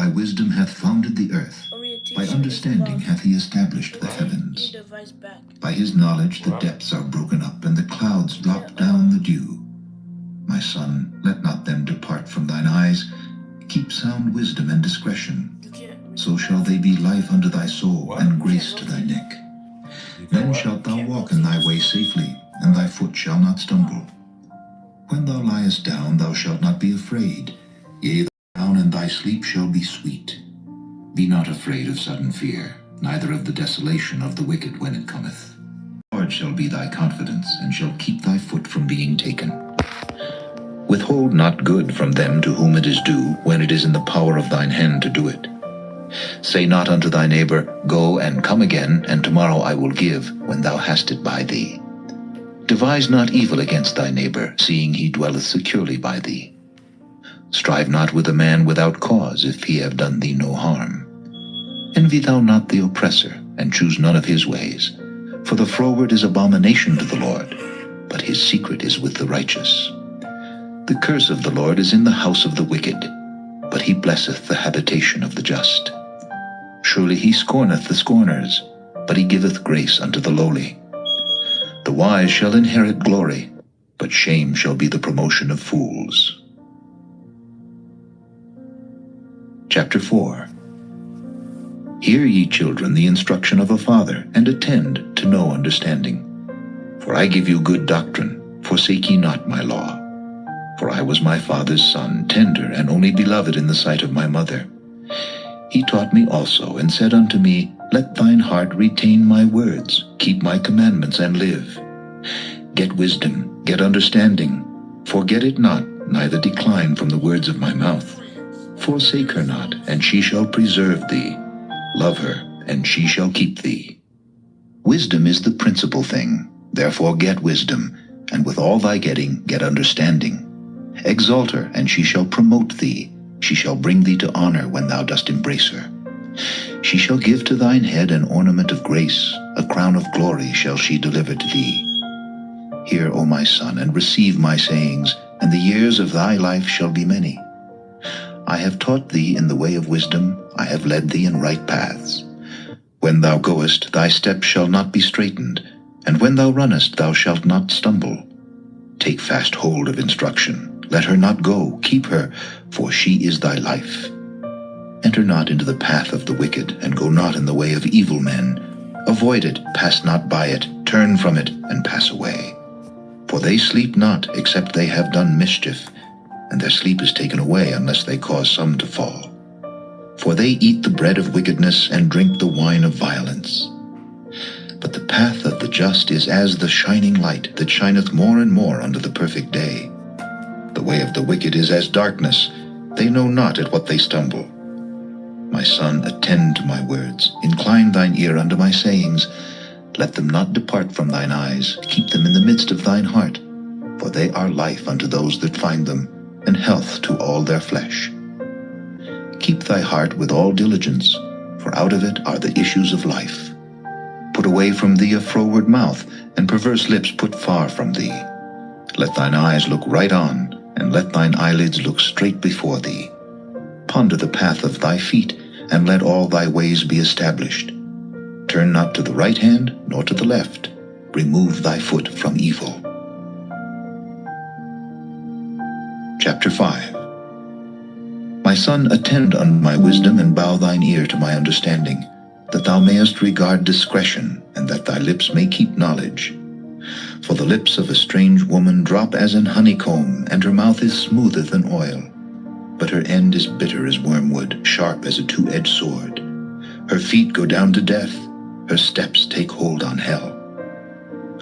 by wisdom hath founded the earth, by understanding hath he established the heavens. By his knowledge the depths are broken up, and the clouds drop down the dew. My son, let not them depart from thine eyes. Keep sound wisdom and discretion. So shall they be life unto thy soul, and grace to thy neck. Then shalt thou walk in thy way safely, and thy foot shall not stumble. When thou liest down, thou shalt not be afraid. Yea, down, and thy sleep shall be sweet. Be not afraid of sudden fear, neither of the desolation of the wicked when it cometh. The Lord shall be thy confidence, and shall keep thy foot from being taken. Withhold not good from them to whom it is due, when it is in the power of thine hand to do it. Say not unto thy neighbor, Go and come again, and tomorrow I will give, when thou hast it by thee. Devise not evil against thy neighbor, seeing he dwelleth securely by thee. Strive not with a man without cause, if he have done thee no harm. Envy thou not the oppressor, and choose none of his ways. For the froward is abomination to the Lord, but his secret is with the righteous. The curse of the Lord is in the house of the wicked, but he blesseth the habitation of the just. Surely he scorneth the scorners, but he giveth grace unto the lowly. The wise shall inherit glory, but shame shall be the promotion of fools. Chapter 4. Hear, ye children, the instruction of a father, and attend to know understanding. For I give you good doctrine, forsake ye not my law. For I was my father's son, tender and only beloved in the sight of my mother. He taught me also, and said unto me, Let thine heart retain my words, keep my commandments, and live. Get wisdom, get understanding. Forget it not, neither decline from the words of my mouth. Forsake her not, and she shall preserve thee. Love her, and she shall keep thee. Wisdom is the principal thing, therefore get wisdom, and with all thy getting, get understanding. Exalt her, and she shall promote thee. She shall bring thee to honor when thou dost embrace her. She shall give to thine head an ornament of grace, a crown of glory shall she deliver to thee. Hear, O my son, and receive my sayings, and the years of thy life shall be many. I have taught thee in the way of wisdom, I have led thee in right paths. When thou goest, thy steps shall not be straitened, and when thou runnest, thou shalt not stumble. Take fast hold of instruction. Let her not go, keep her, for she is thy life. Enter not into the path of the wicked, and go not in the way of evil men. Avoid it, pass not by it, turn from it, and pass away. For they sleep not, except they have done mischief, and their sleep is taken away unless they cause some to fall. For they eat the bread of wickedness, and drink the wine of violence. But the path of the just is as the shining light that shineth more and more unto the perfect day. The way of the wicked is as darkness, they know not at what they stumble. My son, attend to my words, incline thine ear unto my sayings. Let them not depart from thine eyes, keep them in the midst of thine heart, for they are life unto those that find them, and health to all their flesh. Keep thy heart with all diligence, for out of it are the issues of life. Put away from thee a froward mouth, and perverse lips put far from thee. Let thine eyes look right on, and let thine eyelids look straight before thee. Ponder the path of thy feet, and let all thy ways be established. Turn not to the right hand, nor to the left. Remove thy foot from evil. Chapter 5. My son, attend unto my wisdom, and bow thine ear to my understanding, that thou mayest regard discretion, and that thy lips may keep knowledge. For the lips of a strange woman drop as an honeycomb, and her mouth is smoother than oil. But her end is bitter as wormwood, sharp as a two-edged sword. Her feet go down to death, her steps take hold on hell.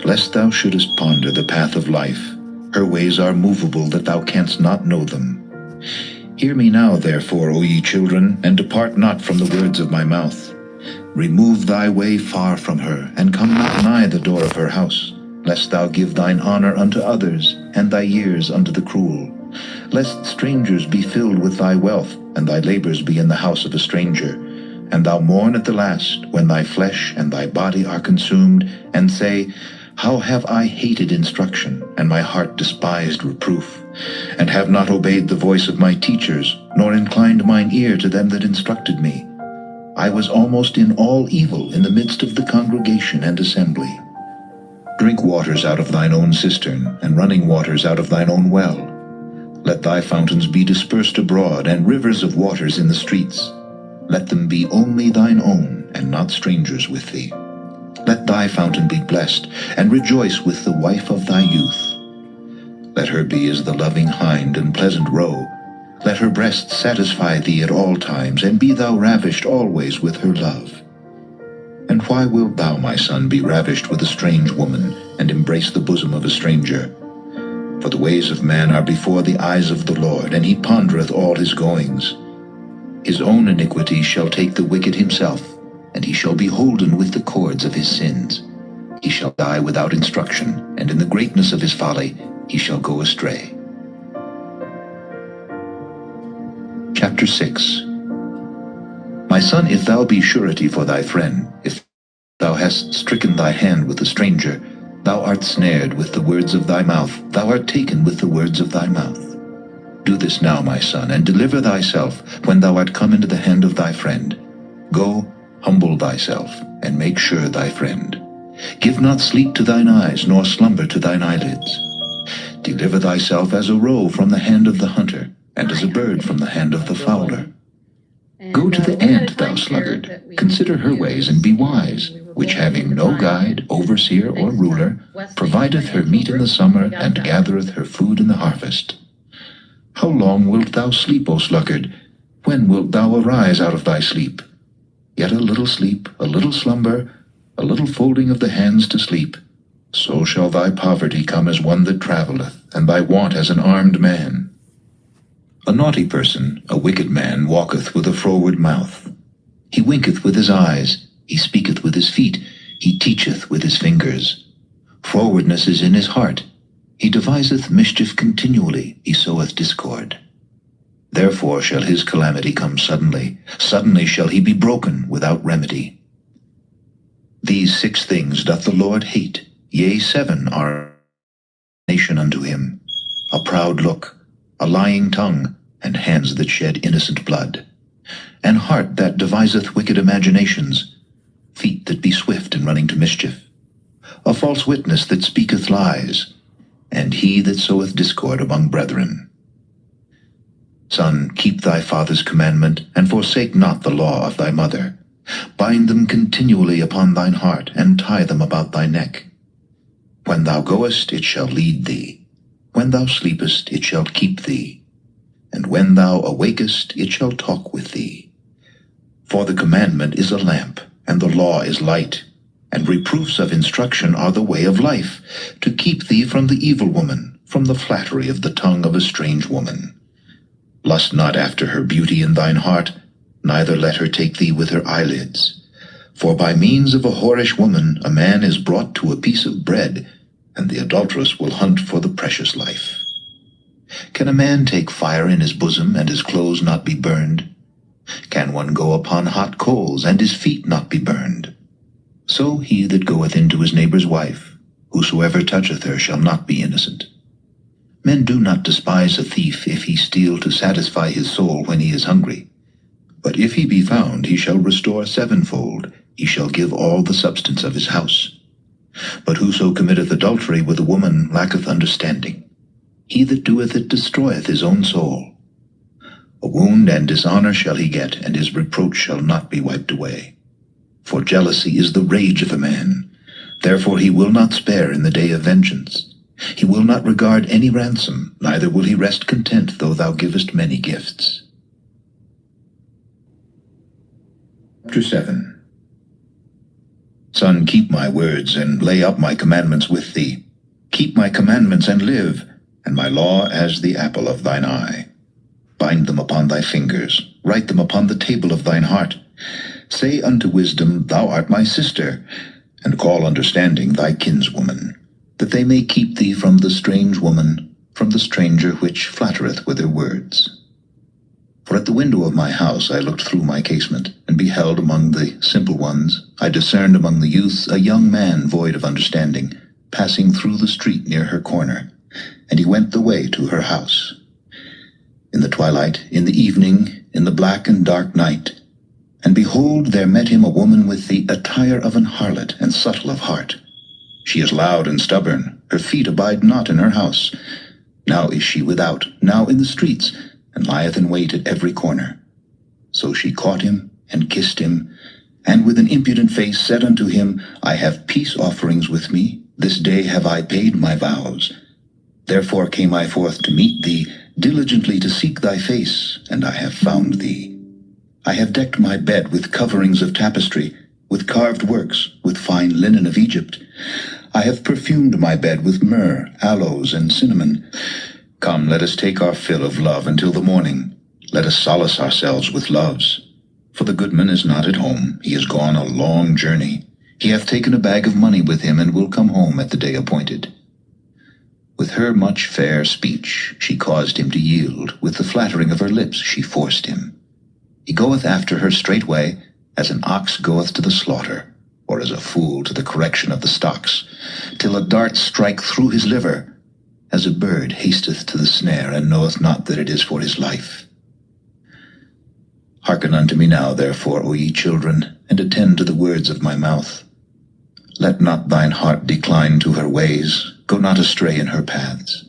Lest thou shouldest ponder the path of life, her ways are movable that thou canst not know them. Hear me now, therefore, O ye children, and depart not from the words of my mouth. Remove thy way far from her, and come not nigh the door of her house, lest thou give thine honor unto others, and thy years unto the cruel. Lest strangers be filled with thy wealth, and thy labors be in the house of a stranger, and thou mourn at the last, when thy flesh and thy body are consumed, and say, How have I hated instruction, and my heart despised reproof? and have not obeyed the voice of my teachers, nor inclined mine ear to them that instructed me. I was almost in all evil in the midst of the congregation and assembly. Drink waters out of thine own cistern, and running waters out of thine own well. Let thy fountains be dispersed abroad, and rivers of waters in the streets. Let them be only thine own, and not strangers with thee. Let thy fountain be blessed, and rejoice with the wife of thy youth. Let her be as the loving hind and pleasant roe. Let her breasts satisfy thee at all times, and be thou ravished always with her love. And why wilt thou, my son, be ravished with a strange woman, and embrace the bosom of a stranger? For the ways of man are before the eyes of the Lord, and he pondereth all his goings. His own iniquity shall take the wicked himself, and he shall be holden with the cords of his sins. He shall die without instruction, and in the greatness of his folly he shall go astray. Chapter 6. My son, if thou be surety for thy friend, if thou hast stricken thy hand with a stranger, thou art snared with the words of thy mouth, thou art taken with the words of thy mouth. Do this now, my son, and deliver thyself when thou art come into the hand of thy friend. Go, humble thyself, and make sure thy friend. Give not sleep to thine eyes, nor slumber to thine eyelids. Deliver thyself as a roe from the hand of the hunter, and as a bird from the hand of the fowler. Go to the ant, thou sluggard, consider her ways, and be wise, which having no guide, overseer, or ruler, provideth her meat in the summer, and gathereth her food in the harvest. How long wilt thou sleep, O sluggard? When wilt thou arise out of thy sleep? Yet a little sleep, a little slumber, a little folding of the hands to sleep. So shall thy poverty come as one that travelleth, and thy want as an armed man. A naughty person, a wicked man, walketh with a froward mouth. He winketh with his eyes, he speaketh with his feet, he teacheth with his fingers. Frowardness is in his heart. He deviseth mischief continually, he soweth discord. Therefore shall his calamity come suddenly, suddenly shall he be broken without remedy. These 6 things doth the Lord hate, yea, 7 are nation unto him: a proud look, a lying tongue, and hands that shed innocent blood, an heart that deviseth wicked imaginations, feet that be swift in running to mischief, a false witness that speaketh lies, and he that soweth discord among brethren. Son, keep thy father's commandment, and forsake not the law of thy mother. Bind them continually upon thine heart, and tie them about thy neck. When thou goest, it shall lead thee. When thou sleepest, it shall keep thee. And when thou awakest, it shall talk with thee. For the commandment is a lamp, and the law is light, and reproofs of instruction are the way of life, to keep thee from the evil woman, from the flattery of the tongue of a strange woman. Lust not after her beauty in thine heart, neither let her take thee with her eyelids. For by means of a whorish woman a man is brought to a piece of bread, and the adulteress will hunt for the precious life. Can a man take fire in his bosom, and his clothes not be burned? Can one go upon hot coals, and his feet not be burned? So he that goeth into his neighbor's wife, whosoever toucheth her shall not be innocent. Men do not despise a thief if he steal to satisfy his soul when he is hungry. But if he be found, he shall restore 7-fold, he shall give all the substance of his house. But whoso committeth adultery with a woman lacketh understanding. He that doeth it destroyeth his own soul. A wound and dishonor shall he get, and his reproach shall not be wiped away. For jealousy is the rage of a man. Therefore he will not spare in the day of vengeance. He will not regard any ransom, neither will he rest content though thou givest many gifts. Chapter 7. Son, keep my words, and lay up my commandments with thee. Keep my commandments and live, and my law as the apple of thine eye. Bind them upon thy fingers, write them upon the table of thine heart. Say unto wisdom, Thou art my sister, and call understanding thy kinswoman, that they may keep thee from the strange woman, from the stranger which flattereth with her words. For at the window of my house I looked through my casement, and beheld among the simple ones, I discerned among the youths a young man void of understanding, passing through the street near her corner. and he went the way to her house. In the twilight, in the evening, in the black and dark night, and behold, there met him a woman with the attire of an harlot and subtle of heart. She is loud and stubborn, her feet abide not in her house. Now is she without, now in the streets, and lieth in wait at every corner. So she caught him, and kissed him, and with an impudent face said unto him, I have peace offerings with me, this day have I paid my vows. Therefore came I forth to meet thee, diligently to seek thy face, and I have found thee. I have decked my bed with coverings of tapestry, with carved works, with fine linen of Egypt. I have perfumed my bed with myrrh, aloes, and cinnamon. Come, let us take our fill of love until the morning. Let us solace ourselves with loves. For the goodman is not at home, he is gone a long journey. He hath taken a bag of money with him, and will come home at the day appointed. With her much fair speech she caused him to yield, with the flattering of her lips she forced him. He goeth after her straightway, as an ox goeth to the slaughter, or as a fool to the correction of the stocks, till a dart strike through his liver, as a bird hasteth to the snare, and knoweth not that it is for his life. Hearken unto me now, therefore, O ye children, and attend to the words of my mouth. Let not thine heart decline to her ways, go not astray in her paths.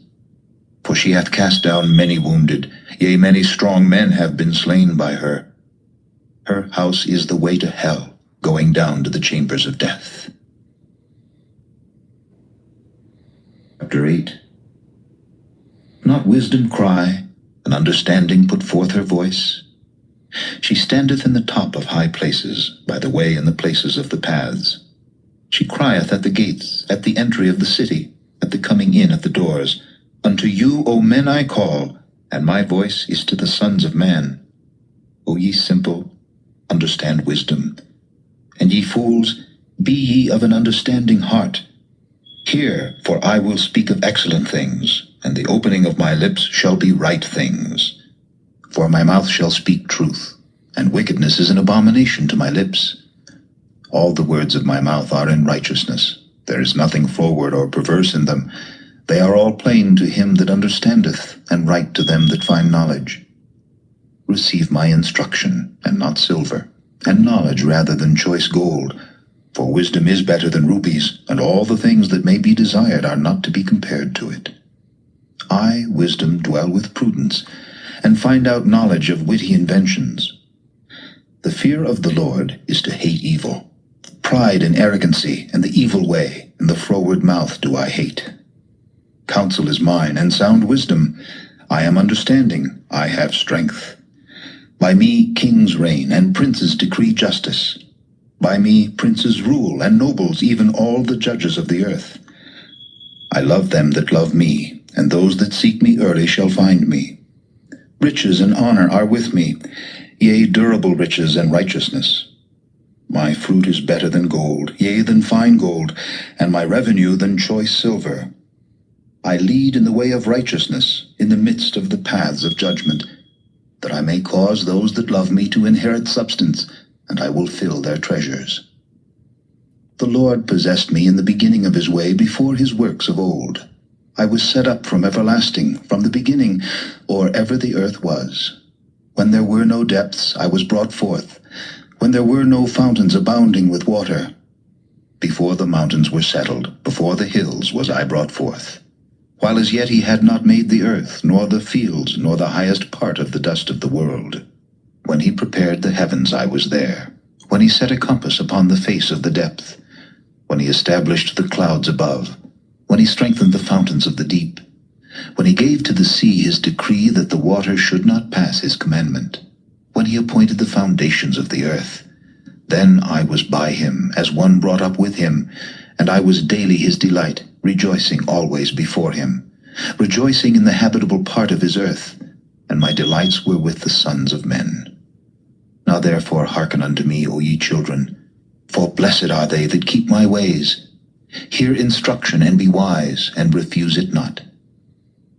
For she hath cast down many wounded, yea, many strong men have been slain by her. Her house is the way to hell, going down to the chambers of death. Chapter 8. Not wisdom cry, and understanding put forth her voice? She standeth in the top of high places, by the way in the places of the paths. She crieth at the gates, at the entry of the city, at the coming in at the doors. Unto you, O men, I call, and my voice is to the sons of man. O ye simple, understand wisdom. And ye fools, be ye of an understanding heart. Hear, for I will speak of excellent things, and the opening of my lips shall be right things. For my mouth shall speak truth, and wickedness is an abomination to my lips. All the words of my mouth are in righteousness. There is nothing forward or perverse in them. They are all plain to him that understandeth, and right to them that find knowledge. Receive my instruction, and not silver, and knowledge rather than choice gold. For wisdom is better than rubies, and all the things that may be desired are not to be compared to it. I, wisdom, dwell with prudence, and find out knowledge of witty inventions. The fear of the Lord is to hate evil. Pride and arrogancy, and the evil way, and the froward mouth do I hate. Counsel is mine, and sound wisdom. I am understanding, I have strength. By me kings reign, and princes decree justice. By me princes rule, and nobles, even all the judges of the earth. I love them that love me, and those that seek me early shall find me. Riches and honor are with me, yea, durable riches and righteousness. My fruit is better than gold, yea, than fine gold, and my revenue than choice silver. I lead in the way of righteousness, in the midst of the paths of judgment, that I may cause those that love me to inherit substance, and I will fill their treasures. The Lord possessed me in the beginning of his way, before his works of old. I was set up from everlasting, from the beginning, or ever the earth was. When there were no depths, I was brought forth, when there were no fountains abounding with water. Before the mountains were settled, before the hills was I brought forth. While as yet he had not made the earth, nor the fields, nor the highest part of the dust of the world. When he prepared the heavens, I was there. When he set a compass upon the face of the depth. When he established the clouds above. When he strengthened the fountains of the deep. When he gave to the sea his decree that the waters should not pass his commandment. When he appointed the foundations of the earth. Then I was by him, as one brought up with him, and I was daily his delight, rejoicing always before him, rejoicing in the habitable part of his earth, and my delights were with the sons of men. Now therefore hearken unto me, O ye children, for blessed are they that keep my ways. Hear instruction, and be wise, and refuse it not.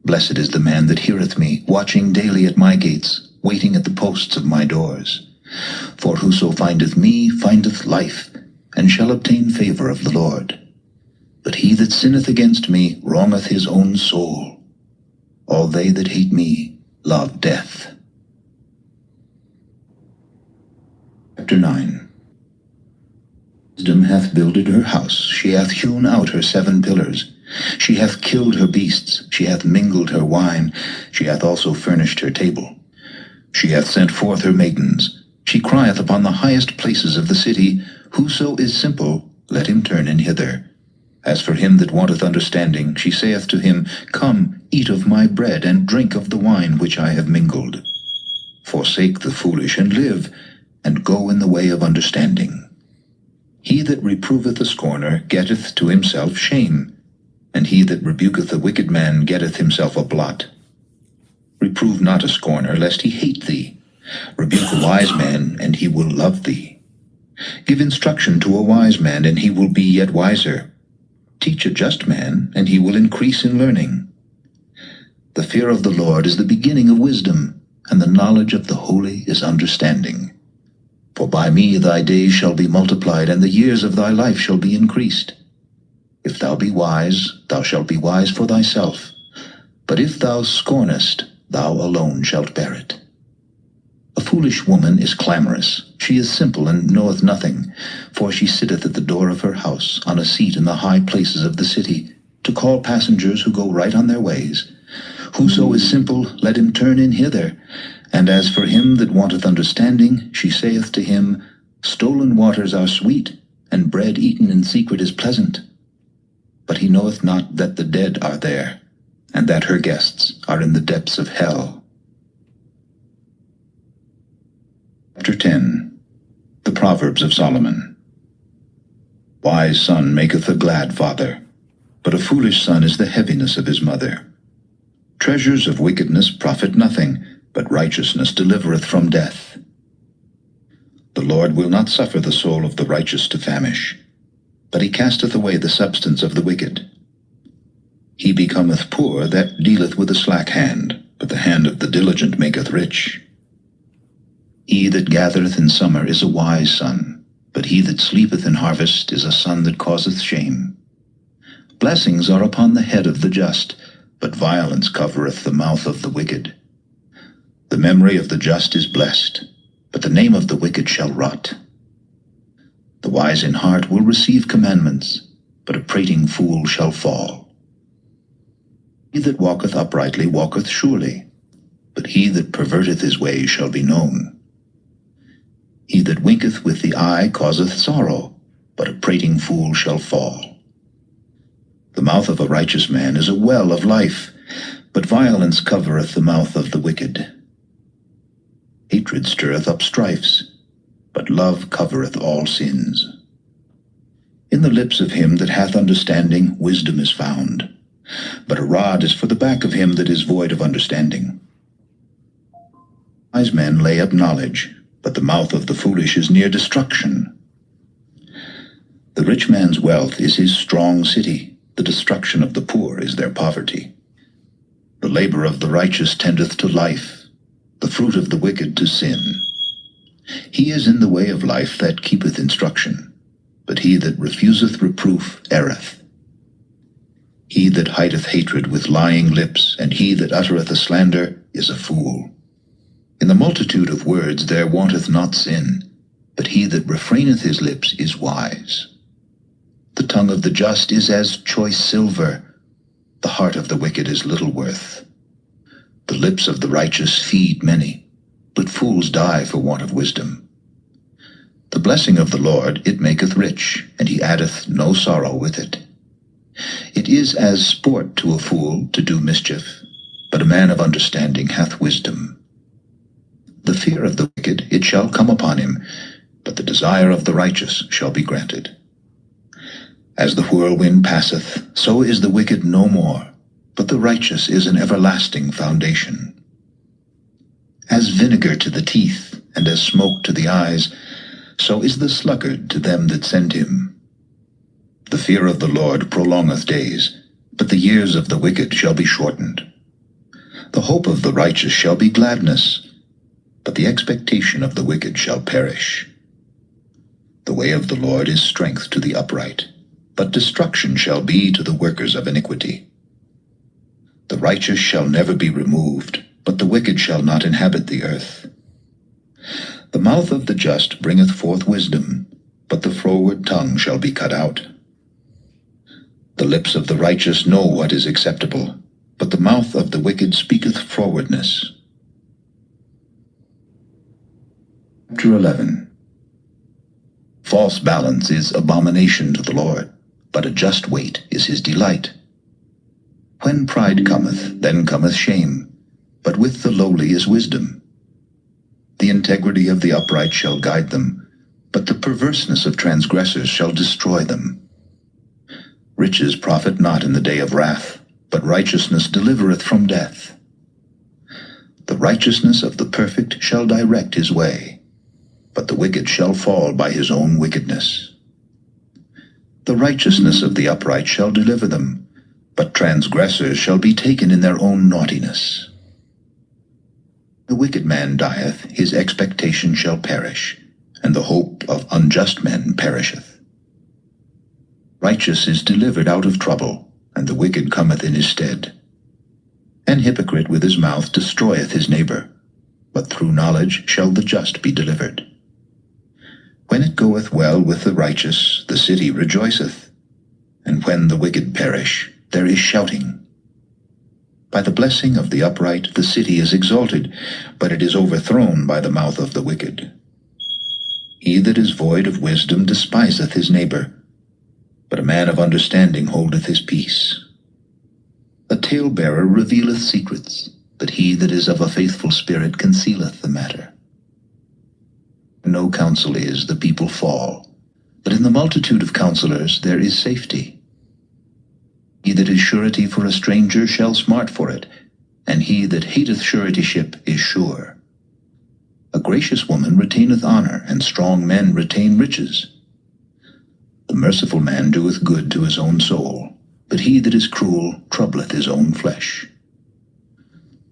Blessed is the man that heareth me, watching daily at my gates, waiting at the posts of my doors. For whoso findeth me findeth life, and shall obtain favor of the Lord. But he that sinneth against me wrongeth his own soul. All they that hate me love death. Chapter 9. Wisdom hath builded her house, she hath hewn out her 7 pillars. She hath killed her beasts, she hath mingled her wine, she hath also furnished her table. She hath sent forth her maidens, she crieth upon the highest places of the city, Whoso is simple, let him turn in hither. As for him that wanteth understanding, she saith to him, Come, eat of my bread, and drink of the wine which I have mingled. Forsake the foolish, and live, and go in the way of understanding. He that reproveth a scorner getteth to himself shame, and he that rebuketh a wicked man getteth himself a blot. Reprove not a scorner, lest he hate thee. Rebuke a wise man, and he will love thee. Give instruction to a wise man, and he will be yet wiser. Teach a just man, and he will increase in learning. The fear of the Lord is the beginning of wisdom, and the knowledge of the holy is understanding. For by me thy days shall be multiplied, and the years of thy life shall be increased. If thou be wise, thou shalt be wise for thyself. But if thou scornest, thou alone shalt bear it. A foolish woman is clamorous, she is simple and knoweth nothing, for she sitteth at the door of her house, on a seat in the high places of the city, to call passengers who go right on their ways. Whoso is simple, let him turn in hither. And as for him that wanteth understanding, she saith to him, Stolen waters are sweet, and bread eaten in secret is pleasant. But he knoweth not that the dead are there, and that her guests are in the depths of hell. Chapter 10. The Proverbs of Solomon. Wise son maketh a glad father, but a foolish son is the heaviness of his mother. Treasures of wickedness profit nothing, but righteousness delivereth from death. The Lord will not suffer the soul of the righteous to famish, but he casteth away the substance of the wicked. He becometh poor that dealeth with a slack hand, but the hand of the diligent maketh rich. He that gathereth in summer is a wise son, but he that sleepeth in harvest is a son that causeth shame. Blessings are upon the head of the just, but violence covereth the mouth of the wicked. The memory of the just is blessed, but the name of the wicked shall rot. The wise in heart will receive commandments, but a prating fool shall fall. He that walketh uprightly walketh surely, but he that perverteth his way shall be known. He that winketh with the eye causeth sorrow, but a prating fool shall fall. The mouth of a righteous man is a well of life, but violence covereth the mouth of the wicked. Hatred stirreth up strifes, but love covereth all sins. In the lips of him that hath understanding wisdom is found, but a rod is for the back of him that is void of understanding. Wise men lay up knowledge, but the mouth of the foolish is near destruction. The rich man's wealth is his strong city, the destruction of the poor is their poverty. The labor of the righteous tendeth to life, the fruit of the wicked to sin. He is in the way of life that keepeth instruction, but he that refuseth reproof erreth. He that hideth hatred with lying lips, and he that uttereth a slander, is a fool. In the multitude of words there wanteth not sin, but he that refraineth his lips is wise. The tongue of the just is as choice silver, the heart of the wicked is little worth. The lips of the righteous feed many, but fools die for want of wisdom. The blessing of the Lord it maketh rich, and he addeth no sorrow with it. It is as sport to a fool to do mischief, but a man of understanding hath wisdom. The fear of the wicked it shall come upon him, but the desire of the righteous shall be granted. As the whirlwind passeth, so is the wicked no more, but the righteous is an everlasting foundation. As vinegar to the teeth, and as smoke to the eyes, so is the sluggard to them that send him. The fear of the Lord prolongeth days, but the years of the wicked shall be shortened. The hope of the righteous shall be gladness, but the expectation of the wicked shall perish. The way of the Lord is strength to the upright, but destruction shall be to the workers of iniquity. The righteous shall never be removed, but the wicked shall not inhabit the earth. The mouth of the just bringeth forth wisdom, but the froward tongue shall be cut out. The lips of the righteous know what is acceptable, but the mouth of the wicked speaketh frowardness. Chapter 11. False balance is abomination to the Lord, but a just weight is his delight. When pride cometh, then cometh shame, but with the lowly is wisdom. The integrity of the upright shall guide them, but the perverseness of transgressors shall destroy them. Riches profit not in the day of wrath, but righteousness delivereth from death. The righteousness of the perfect shall direct his way, but the wicked shall fall by his own wickedness. The righteousness of the upright shall deliver them, but transgressors shall be taken in their own naughtiness. The wicked man dieth, his expectation shall perish, and the hope of unjust men perisheth. Righteous is delivered out of trouble, and the wicked cometh in his stead. An hypocrite with his mouth destroyeth his neighbor, but through knowledge shall the just be delivered. When it goeth well with the righteous, the city rejoiceth, and when the wicked perish, there is shouting. By the blessing of the upright the city is exalted, but it is overthrown by the mouth of the wicked. He that is void of wisdom despiseth his neighbor, but a man of understanding holdeth his peace. A talebearer revealeth secrets, but he that is of a faithful spirit concealeth the matter. No counsel is, the people fall, but in the multitude of counselors there is safety. He that is surety for a stranger shall smart for it, and he that hateth suretyship is sure. A gracious woman retaineth honor, and strong men retain riches. The merciful man doeth good to his own soul, but he that is cruel troubleth his own flesh.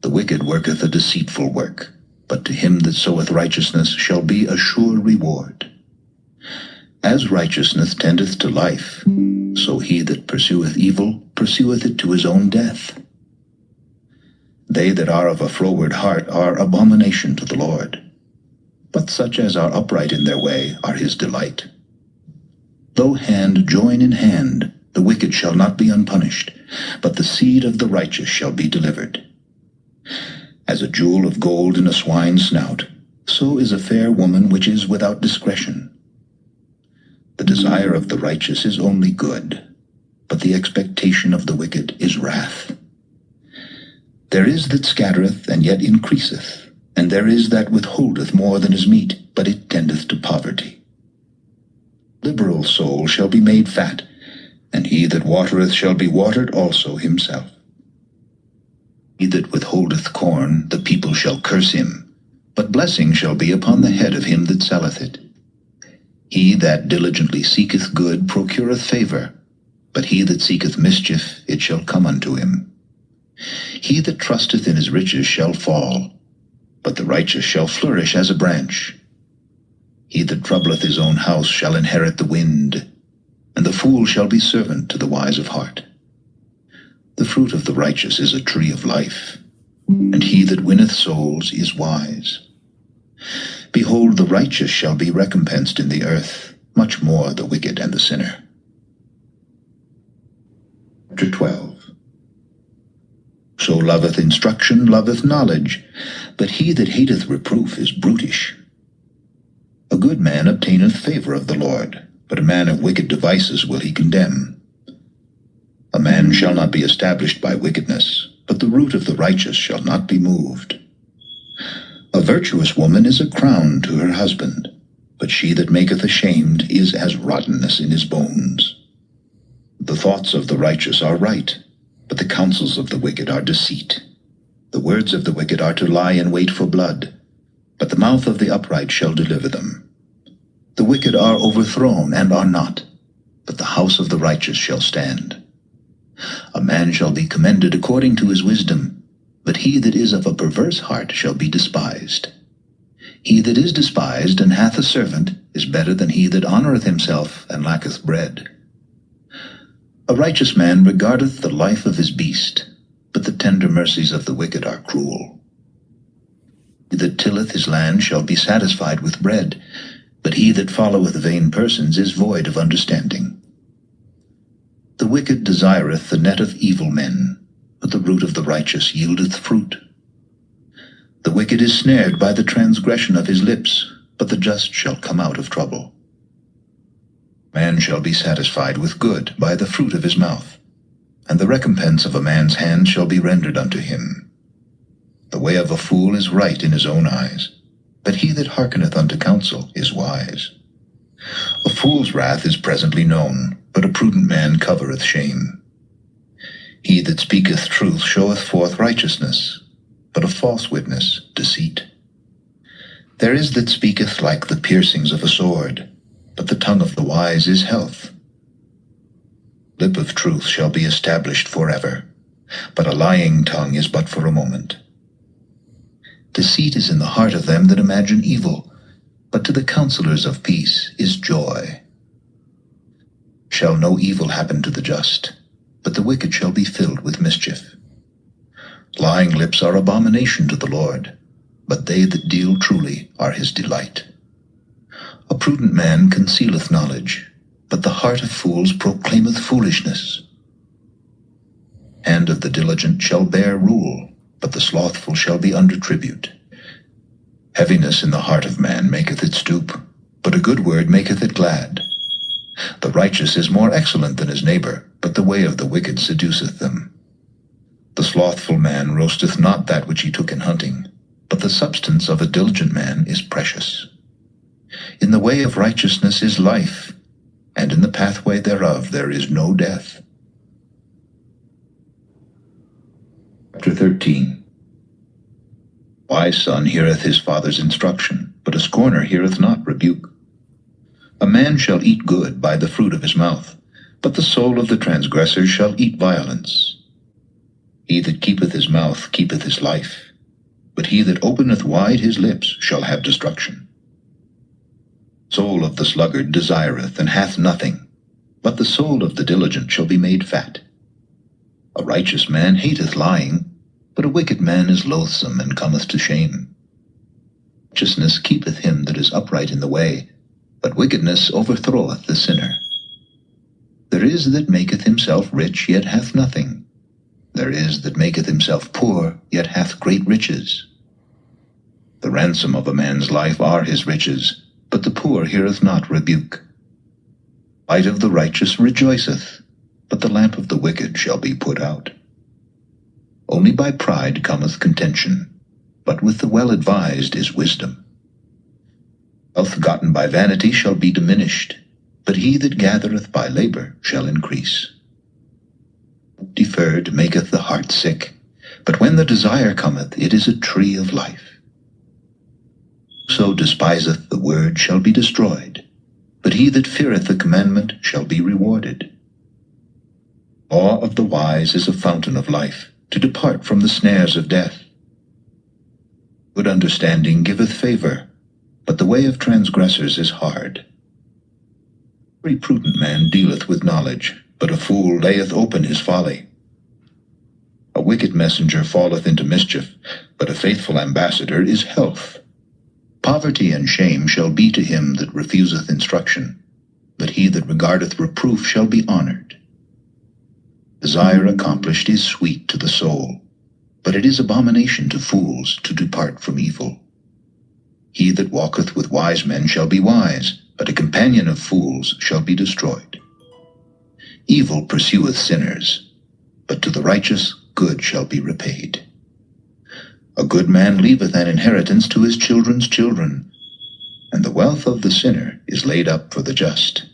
The wicked worketh a deceitful work, but to him that soweth righteousness shall be a sure reward. As righteousness tendeth to life, so he that pursueth evil pursueth it to his own death. They that are of a froward heart are abomination to the Lord, but such as are upright in their way are his delight. Though hand join in hand, the wicked shall not be unpunished, but the seed of the righteous shall be delivered. As a jewel of gold in a swine's snout, so is a fair woman which is without discretion. The desire of the righteous is only good, but the expectation of the wicked is wrath. There is that scattereth, and yet increaseth, and there is that withholdeth more than is meet, but it tendeth to poverty. Liberal soul shall be made fat, and he that watereth shall be watered also himself. He that withholdeth corn, the people shall curse him, but blessing shall be upon the head of him that selleth it. He that diligently seeketh good procureth favor, but he that seeketh mischief, it shall come unto him. He that trusteth in his riches shall fall, but the righteous shall flourish as a branch. He that troubleth his own house shall inherit the wind, and the fool shall be servant to the wise of heart. The fruit of the righteous is a tree of life, and he that winneth souls is wise. Behold, the righteous shall be recompensed in the earth, much more the wicked and the sinner. Chapter 12. So loveth instruction, loveth knowledge, but he that hateth reproof is brutish. A good man obtaineth favor of the Lord, but a man of wicked devices will he condemn. A man shall not be established by wickedness, but the root of the righteous shall not be moved. A virtuous woman is a crown to her husband, but she that maketh ashamed is as rottenness in his bones. The thoughts of the righteous are right, but the counsels of the wicked are deceit. The words of the wicked are to lie in wait for blood, but the mouth of the upright shall deliver them. The wicked are overthrown and are not, but the house of the righteous shall stand. A man shall be commended according to his wisdom, but he that is of a perverse heart shall be despised. He that is despised and hath a servant is better than he that honoureth himself and lacketh bread. A righteous man regardeth the life of his beast, but the tender mercies of the wicked are cruel. He that tilleth his land shall be satisfied with bread, but he that followeth vain persons is void of understanding. The wicked desireth the net of evil men, but the root of the righteous yieldeth fruit. The wicked is snared by the transgression of his lips, but the just shall come out of trouble. Man shall be satisfied with good by the fruit of his mouth, and the recompense of a man's hand shall be rendered unto him. The way of a fool is right in his own eyes, but he that hearkeneth unto counsel is wise. A fool's wrath is presently known, but a prudent man covereth shame. He that speaketh truth showeth forth righteousness, but a false witness deceit. There is that speaketh like the piercings of a sword, but the tongue of the wise is health. Lip of truth shall be established forever, but a lying tongue is but for a moment. Deceit is in the heart of them that imagine evil, but to the counselors of peace is joy. Shall no evil happen to the just, but the wicked shall be filled with mischief. Lying lips are abomination to the Lord, but they that deal truly are his delight. A prudent man concealeth knowledge, but the heart of fools proclaimeth foolishness. Hand of the diligent shall bear rule, but the slothful shall be under tribute. Heaviness in the heart of man maketh it stoop, but a good word maketh it glad. The righteous is more excellent than his neighbor, but the way of the wicked seduceth them. The slothful man roasteth not that which he took in hunting, but the substance of a diligent man is precious. In the way of righteousness is life, and in the pathway thereof there is no death. Chapter 13. Wise son heareth his father's instruction, but a scorner heareth not rebuke. A man shall eat good by the fruit of his mouth, but the soul of the transgressor shall eat violence. He that keepeth his mouth keepeth his life, but he that openeth wide his lips shall have destruction. Soul of the sluggard desireth and hath nothing, but the soul of the diligent shall be made fat. A righteous man hateth lying, but a wicked man is loathsome and cometh to shame. Righteousness keepeth him that is upright in the way, but wickedness overthroweth the sinner. There is that maketh himself rich, yet hath nothing. There is that maketh himself poor, yet hath great riches. The ransom of a man's life are his riches, but the poor heareth not rebuke. Light of the righteous rejoiceth, but the lamp of the wicked shall be put out. Only by pride cometh contention, but with the well-advised is wisdom. Wealth gotten by vanity shall be diminished, but he that gathereth by labor shall increase. Deferred maketh the heart sick, but when the desire cometh, it is a tree of life. Whoso despiseth the word shall be destroyed, but he that feareth the commandment shall be rewarded. Law of the wise is a fountain of life, to depart from the snares of death. Good understanding giveth favor, but the way of transgressors is hard. Every prudent man dealeth with knowledge, but a fool layeth open his folly. A wicked messenger falleth into mischief, but a faithful ambassador is health. Poverty and shame shall be to him that refuseth instruction, but he that regardeth reproof shall be honored. Desire accomplished is sweet to the soul, but it is abomination to fools to depart from evil. He that walketh with wise men shall be wise, but a companion of fools shall be destroyed. Evil pursueth sinners, but to the righteous good shall be repaid. A good man leaveth an inheritance to his children's children, and the wealth of the sinner is laid up for the just.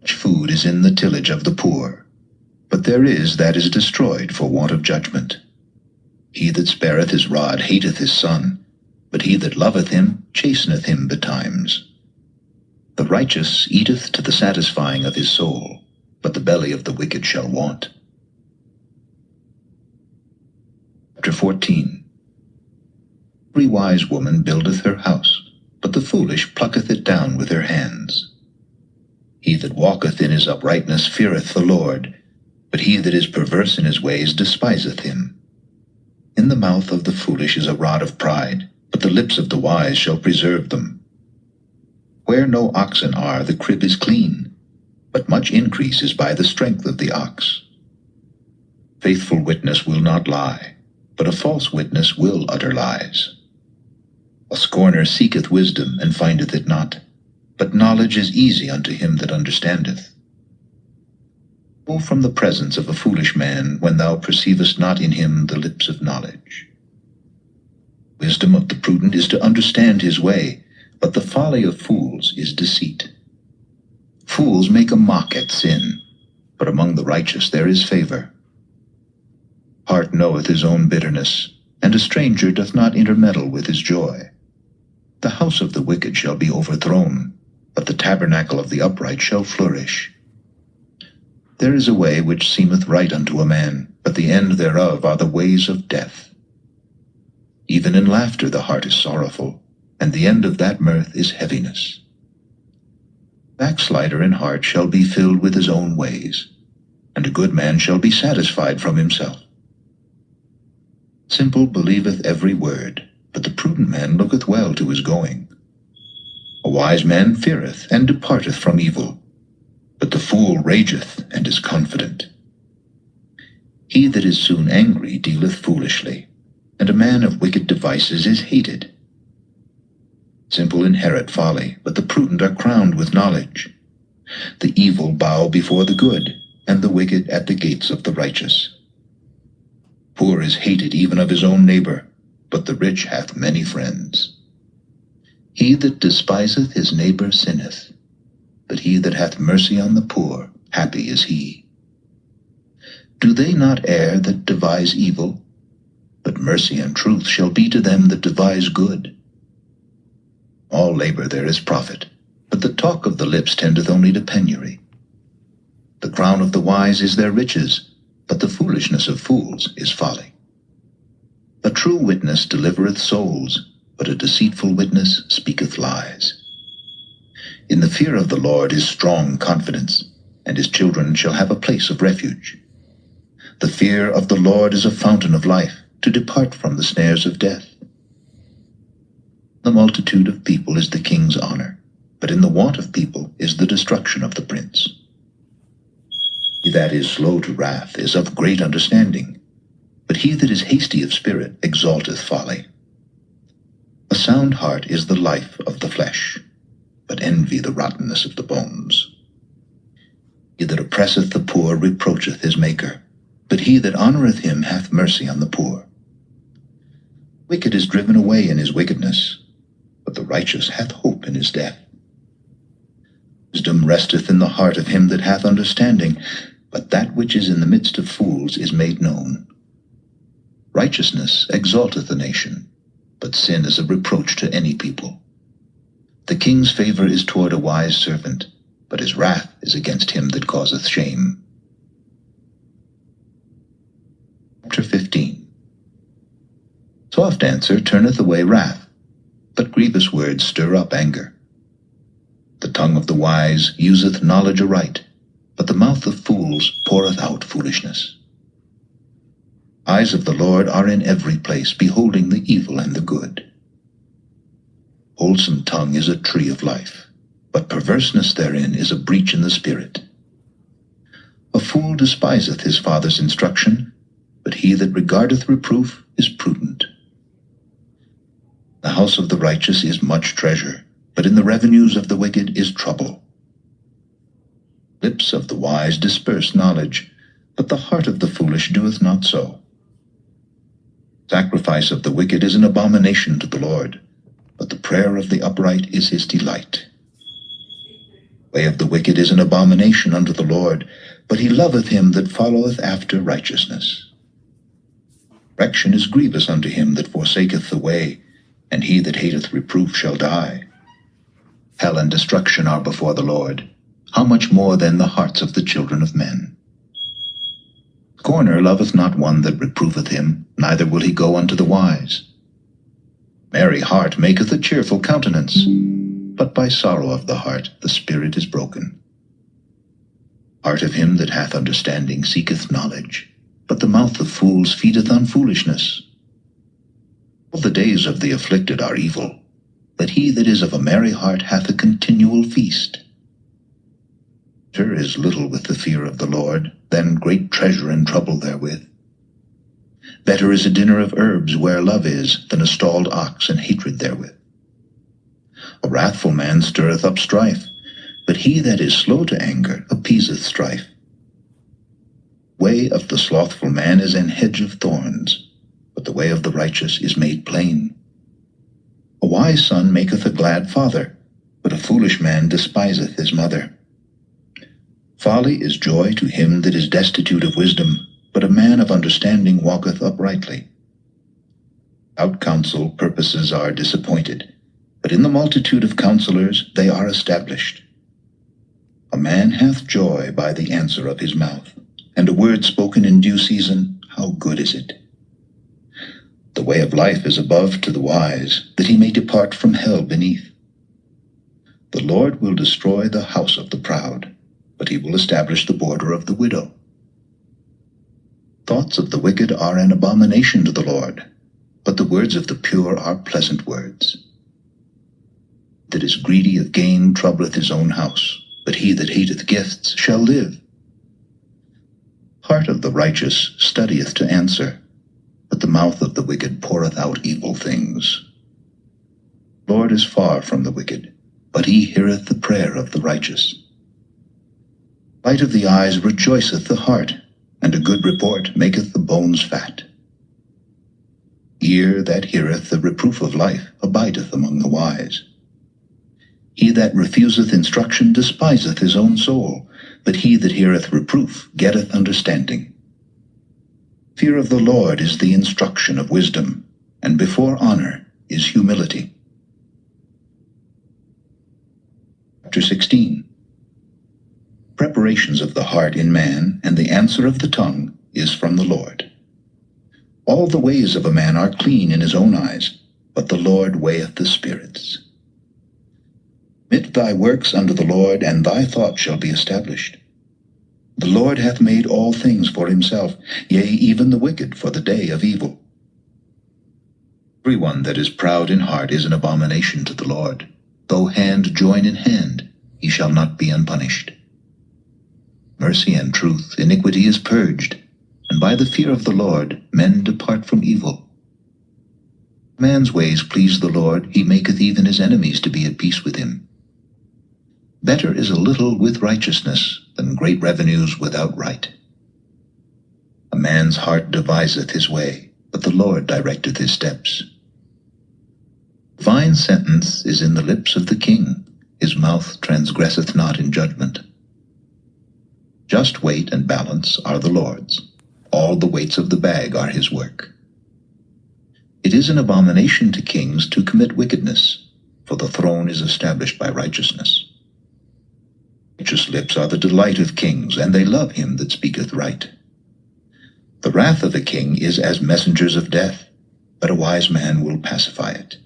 Much food is in the tillage of the poor, but there is that is destroyed for want of judgment. He that spareth his rod hateth his son, but he that loveth him chasteneth him betimes. The righteous eateth to the satisfying of his soul, but the belly of the wicked shall want. Chapter 14. Every wise woman buildeth her house, but the foolish plucketh it down with her hands. He that walketh in his uprightness feareth the Lord, But he that is perverse in his ways despiseth him. In the mouth of the foolish is a rod of pride, but the lips of the wise shall preserve them. Where no oxen are, the crib is clean, but much increase is by the strength of the ox. Faithful witness will not lie, but a false witness will utter lies. A scorner seeketh wisdom, and findeth it not, but knowledge is easy unto him that understandeth. Go from the presence of a foolish man, when thou perceivest not in him the lips of knowledge. Wisdom of the prudent is to understand his way, but the folly of fools is deceit. Fools make a mock at sin, but among the righteous there is favor. Heart knoweth his own bitterness, and a stranger doth not intermeddle with his joy. The house of the wicked shall be overthrown, but the tabernacle of the upright shall flourish. There is a way which seemeth right unto a man, but the end thereof are the ways of death. Even in laughter the heart is sorrowful, and the end of that mirth is heaviness. Backslider in heart shall be filled with his own ways, and a good man shall be satisfied from himself. Simple believeth every word, but the prudent man looketh well to his going. A wise man feareth and departeth from evil, but the fool rageth and is confident. He that is soon angry dealeth foolishly, and a man of wicked devices is hated. Simple inherit folly, but the prudent are crowned with knowledge. The evil bow before the good, and the wicked at the gates of the righteous. Poor is hated even of his own neighbor, but the rich hath many friends. He that despiseth his neighbor sinneth, but he that hath mercy on the poor, happy is he. Do they not err that devise evil? But mercy and truth shall be to them that devise good. All labor there is profit, but the talk of the lips tendeth only to penury. The crown of the wise is their riches, but the foolishness of fools is folly. A true witness delivereth souls, but a deceitful witness speaketh lies. In the fear of the Lord is strong confidence, and his children shall have a place of refuge. The fear of the Lord is a fountain of life, to depart from the snares of death. The multitude of people is the king's honor, but in the want of people is the destruction of the prince. He that is slow to wrath is of great understanding, but he that is hasty of spirit exalteth folly. A sound heart is the life of the flesh, but envy the rottenness of the bones. He that oppresseth the poor reproacheth his Maker, but he that honoreth him hath mercy on the poor. Wicked is driven away in his wickedness, but the righteous hath hope in his death. Wisdom resteth in the heart of him that hath understanding, but that which is in the midst of fools is made known. Righteousness exalteth a nation, but sin is a reproach to any people. The king's favor is toward a wise servant, but his wrath is against him that causeth shame. Chapter 15. Soft answer turneth away wrath, but grievous words stir up anger. The tongue of the wise useth knowledge aright, but the mouth of fools poureth out foolishness. Eyes of the Lord are in every place, beholding the evil and the good. Wholesome tongue is a tree of life, but perverseness therein is a breach in the spirit. A fool despiseth his father's instruction, but he that regardeth reproof is prudent. The house of the righteous is much treasure, but in the revenues of the wicked is trouble. Lips of the wise disperse knowledge, but the heart of the foolish doeth not so. Sacrifice of the wicked is an abomination to the Lord, but the prayer of the upright is his delight. Way of the wicked is an abomination unto the Lord, but he loveth him that followeth after righteousness. Correction is grievous unto him that forsaketh the way, and he that hateth reproof shall die. Hell and destruction are before the Lord. How much more then the hearts of the children of men? Scorner loveth not one that reproveth him, neither will he go unto the wise. Merry heart maketh a cheerful countenance, but by sorrow of the heart the spirit is broken. Heart of him that hath understanding seeketh knowledge, but the mouth of fools feedeth on foolishness. All the days of the afflicted are evil, but he that is of a merry heart hath a continual feast. Better is little with the fear of the Lord than great treasure and trouble therewith. Better is a dinner of herbs where love is than a stalled ox and hatred therewith. A wrathful man stirreth up strife, but he that is slow to anger appeaseth strife. Way of the slothful man is an hedge of thorns, but the way of the righteous is made plain. A wise son maketh a glad father, but a foolish man despiseth his mother. Folly is joy to him that is destitute of wisdom, but a man of understanding walketh uprightly. Without counsel purposes are disappointed, but in the multitude of counselors they are established. A man hath joy by the answer of his mouth, and a word spoken in due season, how good is it! The way of life is above to the wise, that he may depart from hell beneath. The Lord will destroy the house of the proud, but he will establish the border of the widow. Thoughts of the wicked are an abomination to the Lord, but the words of the pure are pleasant words. That is greedy of gain troubleth his own house, but he that hateth gifts shall live. Heart of the righteous studieth to answer, but the mouth of the wicked poureth out evil things. The Lord is far from the wicked, but he heareth the prayer of the righteous. Light of the eyes rejoiceth the heart, and a good report maketh the bones fat. Ear that heareth the reproof of life abideth among the wise. He that refuseth instruction despiseth his own soul, but he that heareth reproof getteth understanding. Fear of the Lord is the instruction of wisdom, and before honor is humility. Chapter 16. Preparations of the heart in man, and the answer of the tongue, is from the Lord. All the ways of a man are clean in his own eyes, but the Lord weigheth the spirits. Commit thy works unto the Lord, and thy thought shall be established. The Lord hath made all things for himself, yea, even the wicked for the day of evil. Every one that is proud in heart is an abomination to the Lord. Though hand join in hand, he shall not be unpunished. Mercy and truth, iniquity is purged, and by the fear of the Lord men depart from evil. Man's ways please the Lord, he maketh even his enemies to be at peace with him. Better is a little with righteousness than great revenues without right. A man's heart deviseth his way, but the Lord directeth his steps. Divine sentence is in the lips of the king, his mouth transgresseth not in judgment. Just weight and balance are the Lord's. All the weights of the bag are his work. It is an abomination to kings to commit wickedness, for the throne is established by righteousness. Righteous lips are the delight of kings, and they love him that speaketh right. The wrath of a king is as messengers of death, but a wise man will pacify it.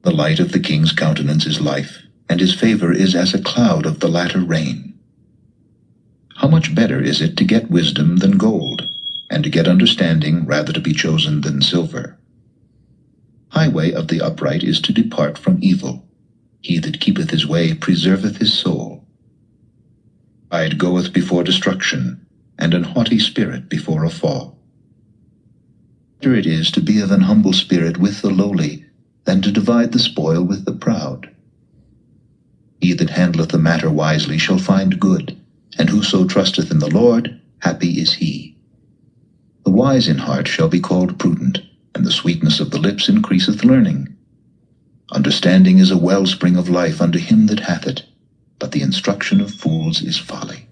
The light of the king's countenance is life, and his favor is as a cloud of the latter rain. How much better is it to get wisdom than gold, and to get understanding rather to be chosen than silver? Highway of the upright is to depart from evil. He that keepeth his way preserveth his soul. Pride goeth before destruction, and an haughty spirit before a fall. Better it is to be of an humble spirit with the lowly, than to divide the spoil with the proud. He that handleth the matter wisely shall find good, and whoso trusteth in the Lord, happy is he. The wise in heart shall be called prudent, and the sweetness of the lips increaseth learning. Understanding is a wellspring of life unto him that hath it, but the instruction of fools is folly.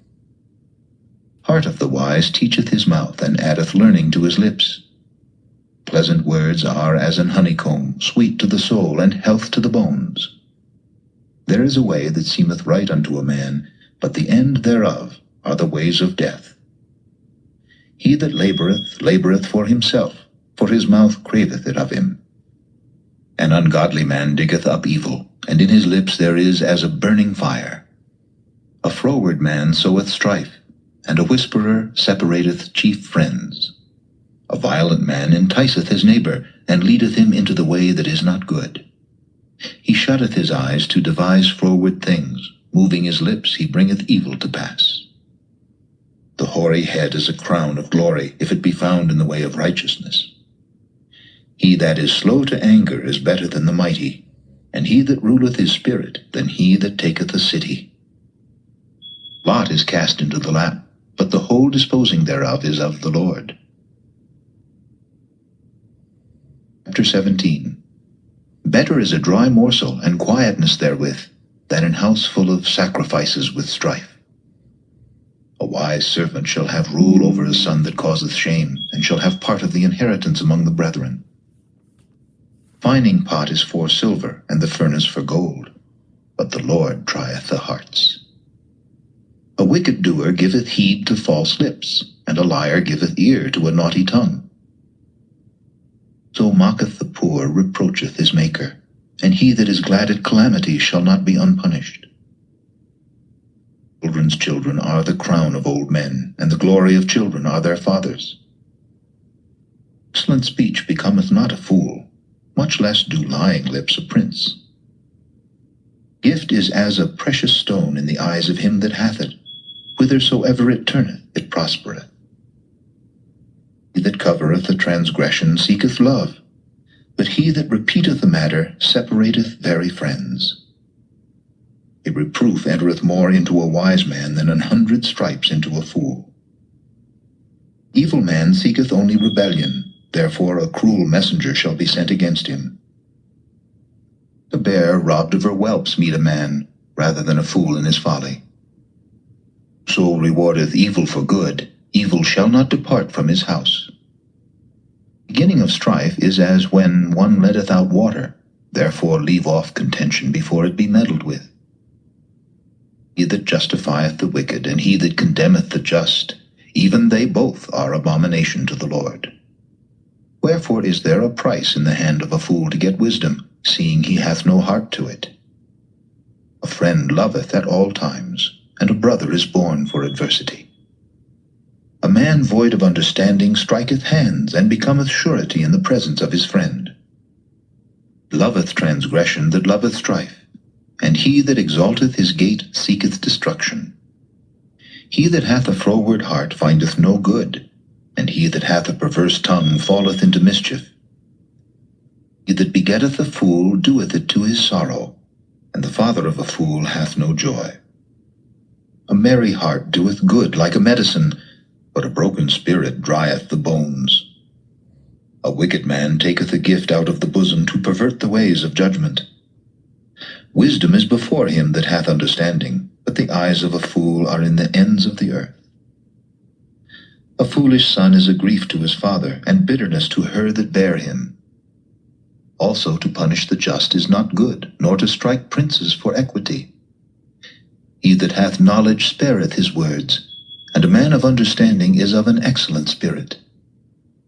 Heart of the wise teacheth his mouth, and addeth learning to his lips. Pleasant words are as an honeycomb, sweet to the soul, and health to the bones. There is a way that seemeth right unto a man, but the end thereof are the ways of death. He that laboureth, laboureth for himself, for his mouth craveth it of him. An ungodly man diggeth up evil, and in his lips there is as a burning fire. A froward man soweth strife, and a whisperer separateth chief friends. A violent man enticeth his neighbor, and leadeth him into the way that is not good. He shutteth his eyes to devise froward things, moving his lips he bringeth evil to pass. The hoary head is a crown of glory, if it be found in the way of righteousness. He that is slow to anger is better than the mighty, and he that ruleth his spirit than he that taketh a city. Lot is cast into the lap, but the whole disposing thereof is of the Lord. Chapter 17. Better is a dry morsel and quietness therewith, than an house full of sacrifices with strife. A wise servant shall have rule over a son that causeth shame, and shall have part of the inheritance among the brethren. Fining pot is for silver, and the furnace for gold, but the Lord trieth the hearts. A wicked doer giveth heed to false lips, and a liar giveth ear to a naughty tongue. So mocketh the poor, reproacheth his maker, and he that is glad at calamity shall not be unpunished. Children's children are the crown of old men, and the glory of children are their fathers. Excellent speech becometh not a fool, much less do lying lips a prince. Gift is as a precious stone in the eyes of him that hath it, whithersoever it turneth, it prospereth. He that covereth a transgression seeketh love, but he that repeateth a matter separateth very friends. A reproof entereth more into a wise man than 100 stripes into a fool. Evil man seeketh only rebellion, therefore a cruel messenger shall be sent against him. A bear robbed of her whelps meet a man, rather than a fool in his folly. So rewardeth evil for good, evil shall not depart from his house. Beginning of strife is as when one letteth out water, therefore leave off contention before it be meddled with. He that justifieth the wicked, and he that condemneth the just, even they both are abomination to the Lord. Wherefore is there a price in the hand of a fool to get wisdom, seeing he hath no heart to it? A friend loveth at all times, and a brother is born for adversity. A man void of understanding striketh hands, and becometh surety in the presence of his friend. Loveth transgression that loveth strife, and he that exalteth his gate seeketh destruction. He that hath a froward heart findeth no good, and he that hath a perverse tongue falleth into mischief. He that begetteth a fool doeth it to his sorrow, and the father of a fool hath no joy. A merry heart doeth good like a medicine, but a broken spirit drieth the bones. A wicked man taketh a gift out of the bosom to pervert the ways of judgment. Wisdom is before him that hath understanding, but the eyes of a fool are in the ends of the earth. A foolish son is a grief to his father, and bitterness to her that bare him. Also to punish the just is not good, nor to strike princes for equity. He that hath knowledge spareth his words, and a man of understanding is of an excellent spirit.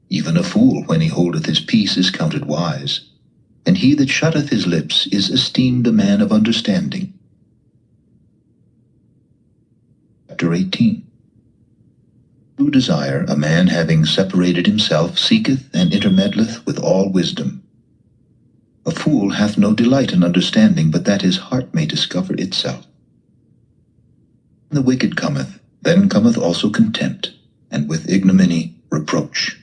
Even a fool, when he holdeth his peace, is counted wise, and he that shutteth his lips is esteemed a man of understanding. Chapter 18. True desire, a man having separated himself seeketh and intermeddleth with all wisdom. A fool hath no delight in understanding, but that his heart may discover itself. When the wicked cometh, then cometh also contempt, and with ignominy reproach.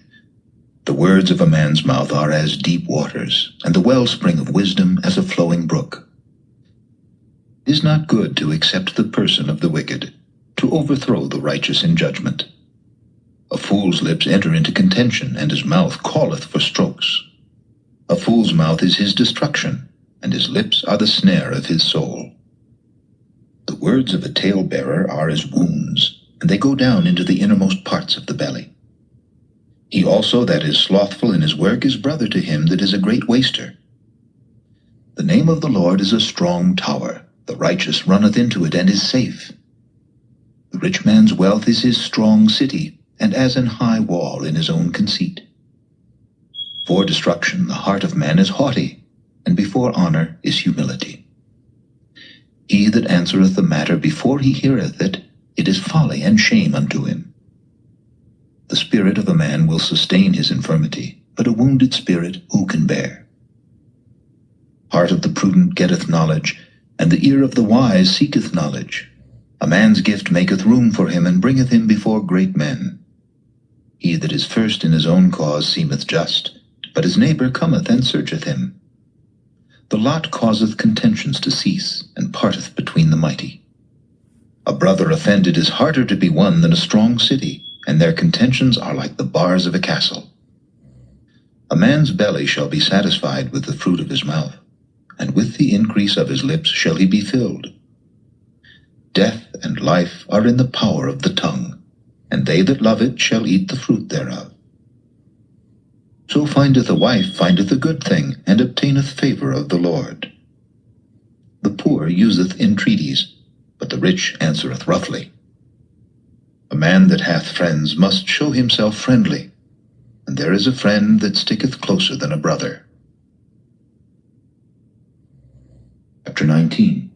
The words of a man's mouth are as deep waters, and the wellspring of wisdom as a flowing brook. It is not good to accept the person of the wicked, to overthrow the righteous in judgment. A fool's lips enter into contention, and his mouth calleth for strokes. A fool's mouth is his destruction, and his lips are the snare of his soul. The words of a talebearer are as wounds, and they go down into the innermost parts of the belly. He also that is slothful in his work is brother to him that is a great waster. The name of the Lord is a strong tower. The righteous runneth into it and is safe. The rich man's wealth is his strong city, and as an high wall in his own conceit. For destruction the heart of man is haughty, and before honor is humility. He that answereth the matter before he heareth it, it is folly and shame unto him. The spirit of a man will sustain his infirmity, but a wounded spirit who can bear? Heart of the prudent getteth knowledge, and the ear of the wise seeketh knowledge. A man's gift maketh room for him, and bringeth him before great men. He that is first in his own cause seemeth just, but his neighbor cometh and searcheth him. The lot causeth contentions to cease, and parteth between the mighty. A brother offended is harder to be won than a strong city, and their contentions are like the bars of a castle. A man's belly shall be satisfied with the fruit of his mouth, and with the increase of his lips shall he be filled. Death and life are in the power of the tongue, and they that love it shall eat the fruit thereof. So findeth a wife findeth a good thing, and obtaineth favor of the Lord. The poor useth entreaties, but the rich answereth roughly. A man that hath friends must show himself friendly, and there is a friend that sticketh closer than a brother. Chapter 19.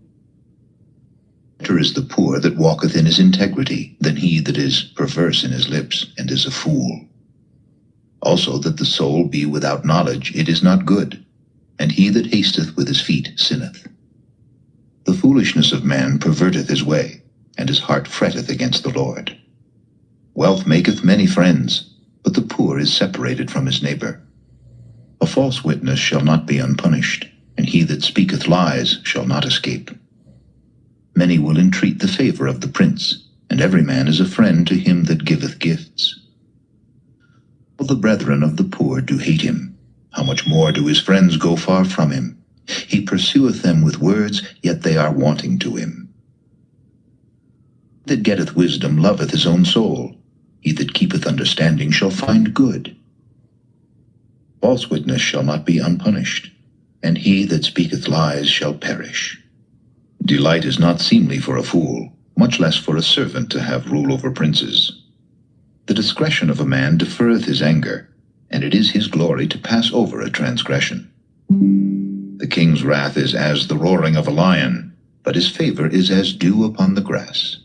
Better is the poor that walketh in his integrity than he that is perverse in his lips and is a fool. Also that the soul be without knowledge, it is not good, and he that hasteth with his feet sinneth. The foolishness of man perverteth his way, and his heart fretteth against the Lord. Wealth maketh many friends, but the poor is separated from his neighbor. A false witness shall not be unpunished, and he that speaketh lies shall not escape. Many will entreat the favor of the prince, and every man is a friend to him that giveth gifts. All the brethren of the poor do hate him. How much more do his friends go far from him? He pursueth them with words, yet they are wanting to him. He that getteth wisdom loveth his own soul. He that keepeth understanding shall find good. False witness shall not be unpunished, and he that speaketh lies shall perish. Delight is not seemly for a fool, much less for a servant to have rule over princes. The discretion of a man deferreth his anger, and it is his glory to pass over a transgression. The king's wrath is as the roaring of a lion, but his favor is as dew upon the grass.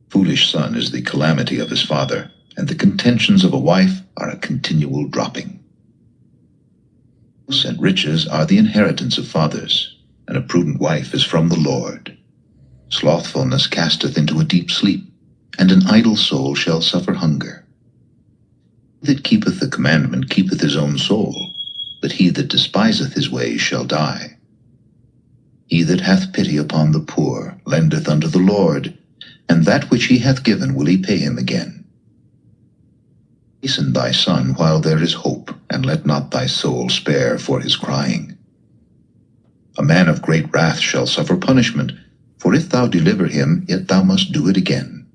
Foolish son is the calamity of his father, and the contentions of a wife are a continual dropping. And riches are the inheritance of fathers, and a prudent wife is from the Lord. Slothfulness casteth into a deep sleep, and an idle soul shall suffer hunger. He that keepeth the commandment keepeth his own soul, but he that despiseth his ways shall die. He that hath pity upon the poor lendeth unto the Lord, and that which he hath given will he pay him again. Hasten thy son while there is hope, and let not thy soul spare for his crying. A man of great wrath shall suffer punishment, for if thou deliver him, yet thou must do it again.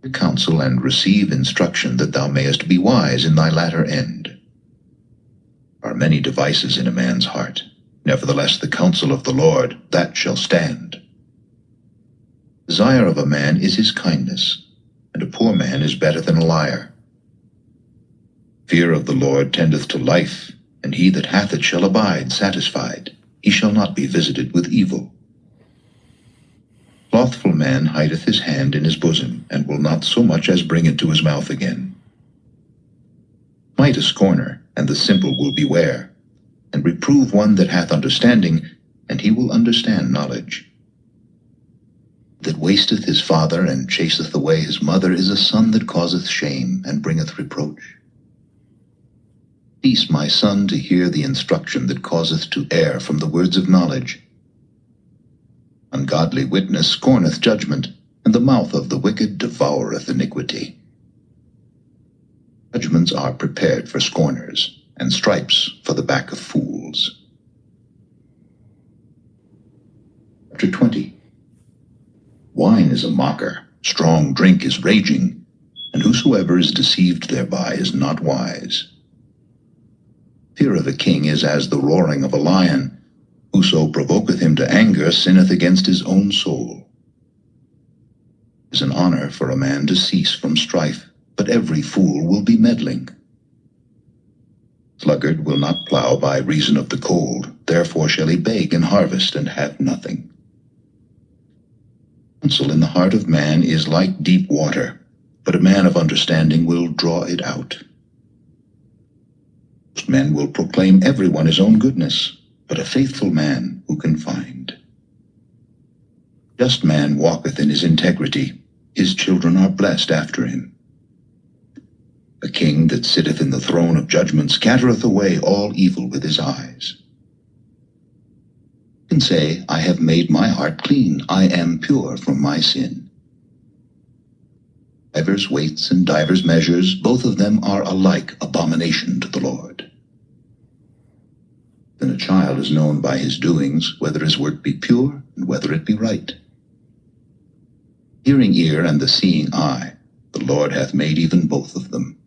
Hear counsel and receive instruction, that thou mayest be wise in thy latter end. There are many devices in a man's heart, nevertheless the counsel of the Lord, that shall stand. Desire of a man is his kindness, and a poor man is better than a liar. Fear of the Lord tendeth to life, and he that hath it shall abide satisfied. He shall not be visited with evil. Slothful man hideth his hand in his bosom, and will not so much as bring it to his mouth again. Smite a scorner, and the simple will beware, and reprove one that hath understanding, and he will understand knowledge. That wasteth his father, and chaseth away his mother, is a son that causeth shame, and bringeth reproach. Cease, my son, to hear the instruction that causeth to err from the words of knowledge. Ungodly witness scorneth judgment, and the mouth of the wicked devoureth iniquity. Judgments are prepared for scorners, and stripes for the back of fools. Chapter 20. Wine is a mocker, strong drink is raging, and whosoever is deceived thereby is not wise. Fear of a king is as the roaring of a lion. Whoso provoketh him to anger sinneth against his own soul. It is an honor for a man to cease from strife, but every fool will be meddling. Sluggard will not plow by reason of the cold, therefore shall he beg and harvest and have nothing. Counsel in the heart of man is like deep water, but a man of understanding will draw it out. Most men will proclaim everyone his own goodness, but a faithful man who can find? Just man walketh in his integrity, his children are blessed after him. A king that sitteth in the throne of judgment scattereth away all evil with his eyes. You can say, I have made my heart clean, I am pure from my sin. Divers weights and divers measures, both of them are alike abomination to the Lord. Then a child is known by his doings, whether his work be pure and whether it be right. Hearing ear and the seeing eye, the Lord hath made even both of them.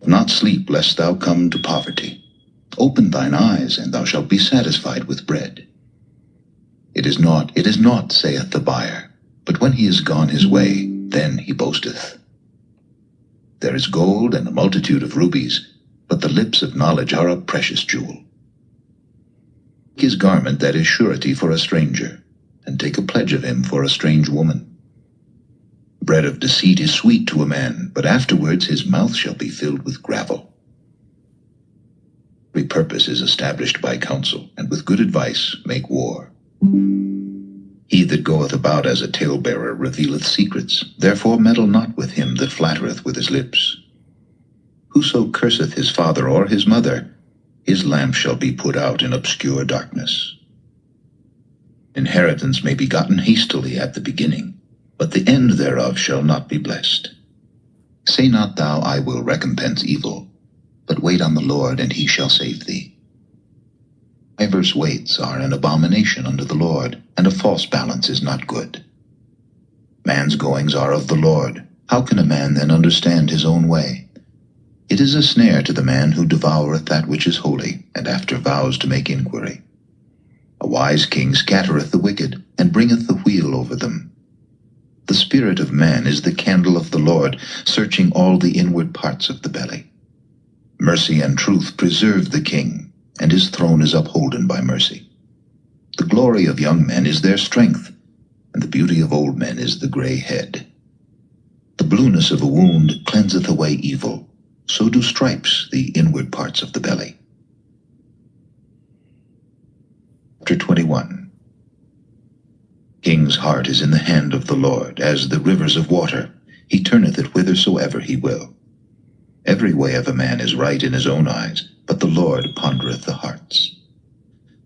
Do not sleep, lest thou come to poverty. Open thine eyes, and thou shalt be satisfied with bread. It is naught, saith the buyer, but when he is gone his way, then he boasteth. There is gold and a multitude of rubies, but the lips of knowledge are a precious jewel. Take his garment that is surety for a stranger, and take a pledge of him for a strange woman. Bread of deceit is sweet to a man, but afterwards his mouth shall be filled with gravel. Every purpose is established by counsel, and with good advice make war. He that goeth about as a talebearer revealeth secrets, therefore meddle not with him that flattereth with his lips. Whoso curseth his father or his mother, his lamp shall be put out in obscure darkness. Inheritance may be gotten hastily at the beginning, but the end thereof shall not be blessed. Say not thou, I will recompense evil, but wait on the Lord, and he shall save thee. Divers weights are an abomination unto the Lord, and a false balance is not good. Man's goings are of the Lord. How can a man then understand his own way? It is a snare to the man who devoureth that which is holy, and after vows to make inquiry. A wise king scattereth the wicked, and bringeth the wheel over them. The spirit of man is the candle of the Lord, searching all the inward parts of the belly. Mercy and truth preserve the king, and his throne is upholden by mercy. The glory of young men is their strength, and the beauty of old men is the gray head. The blueness of a wound cleanseth away evil, so do stripes the inward parts of the belly. Chapter 21. King's heart is in the hand of the Lord, as the rivers of water. He turneth it whithersoever he will. Every way of a man is right in his own eyes, but the Lord pondereth the hearts.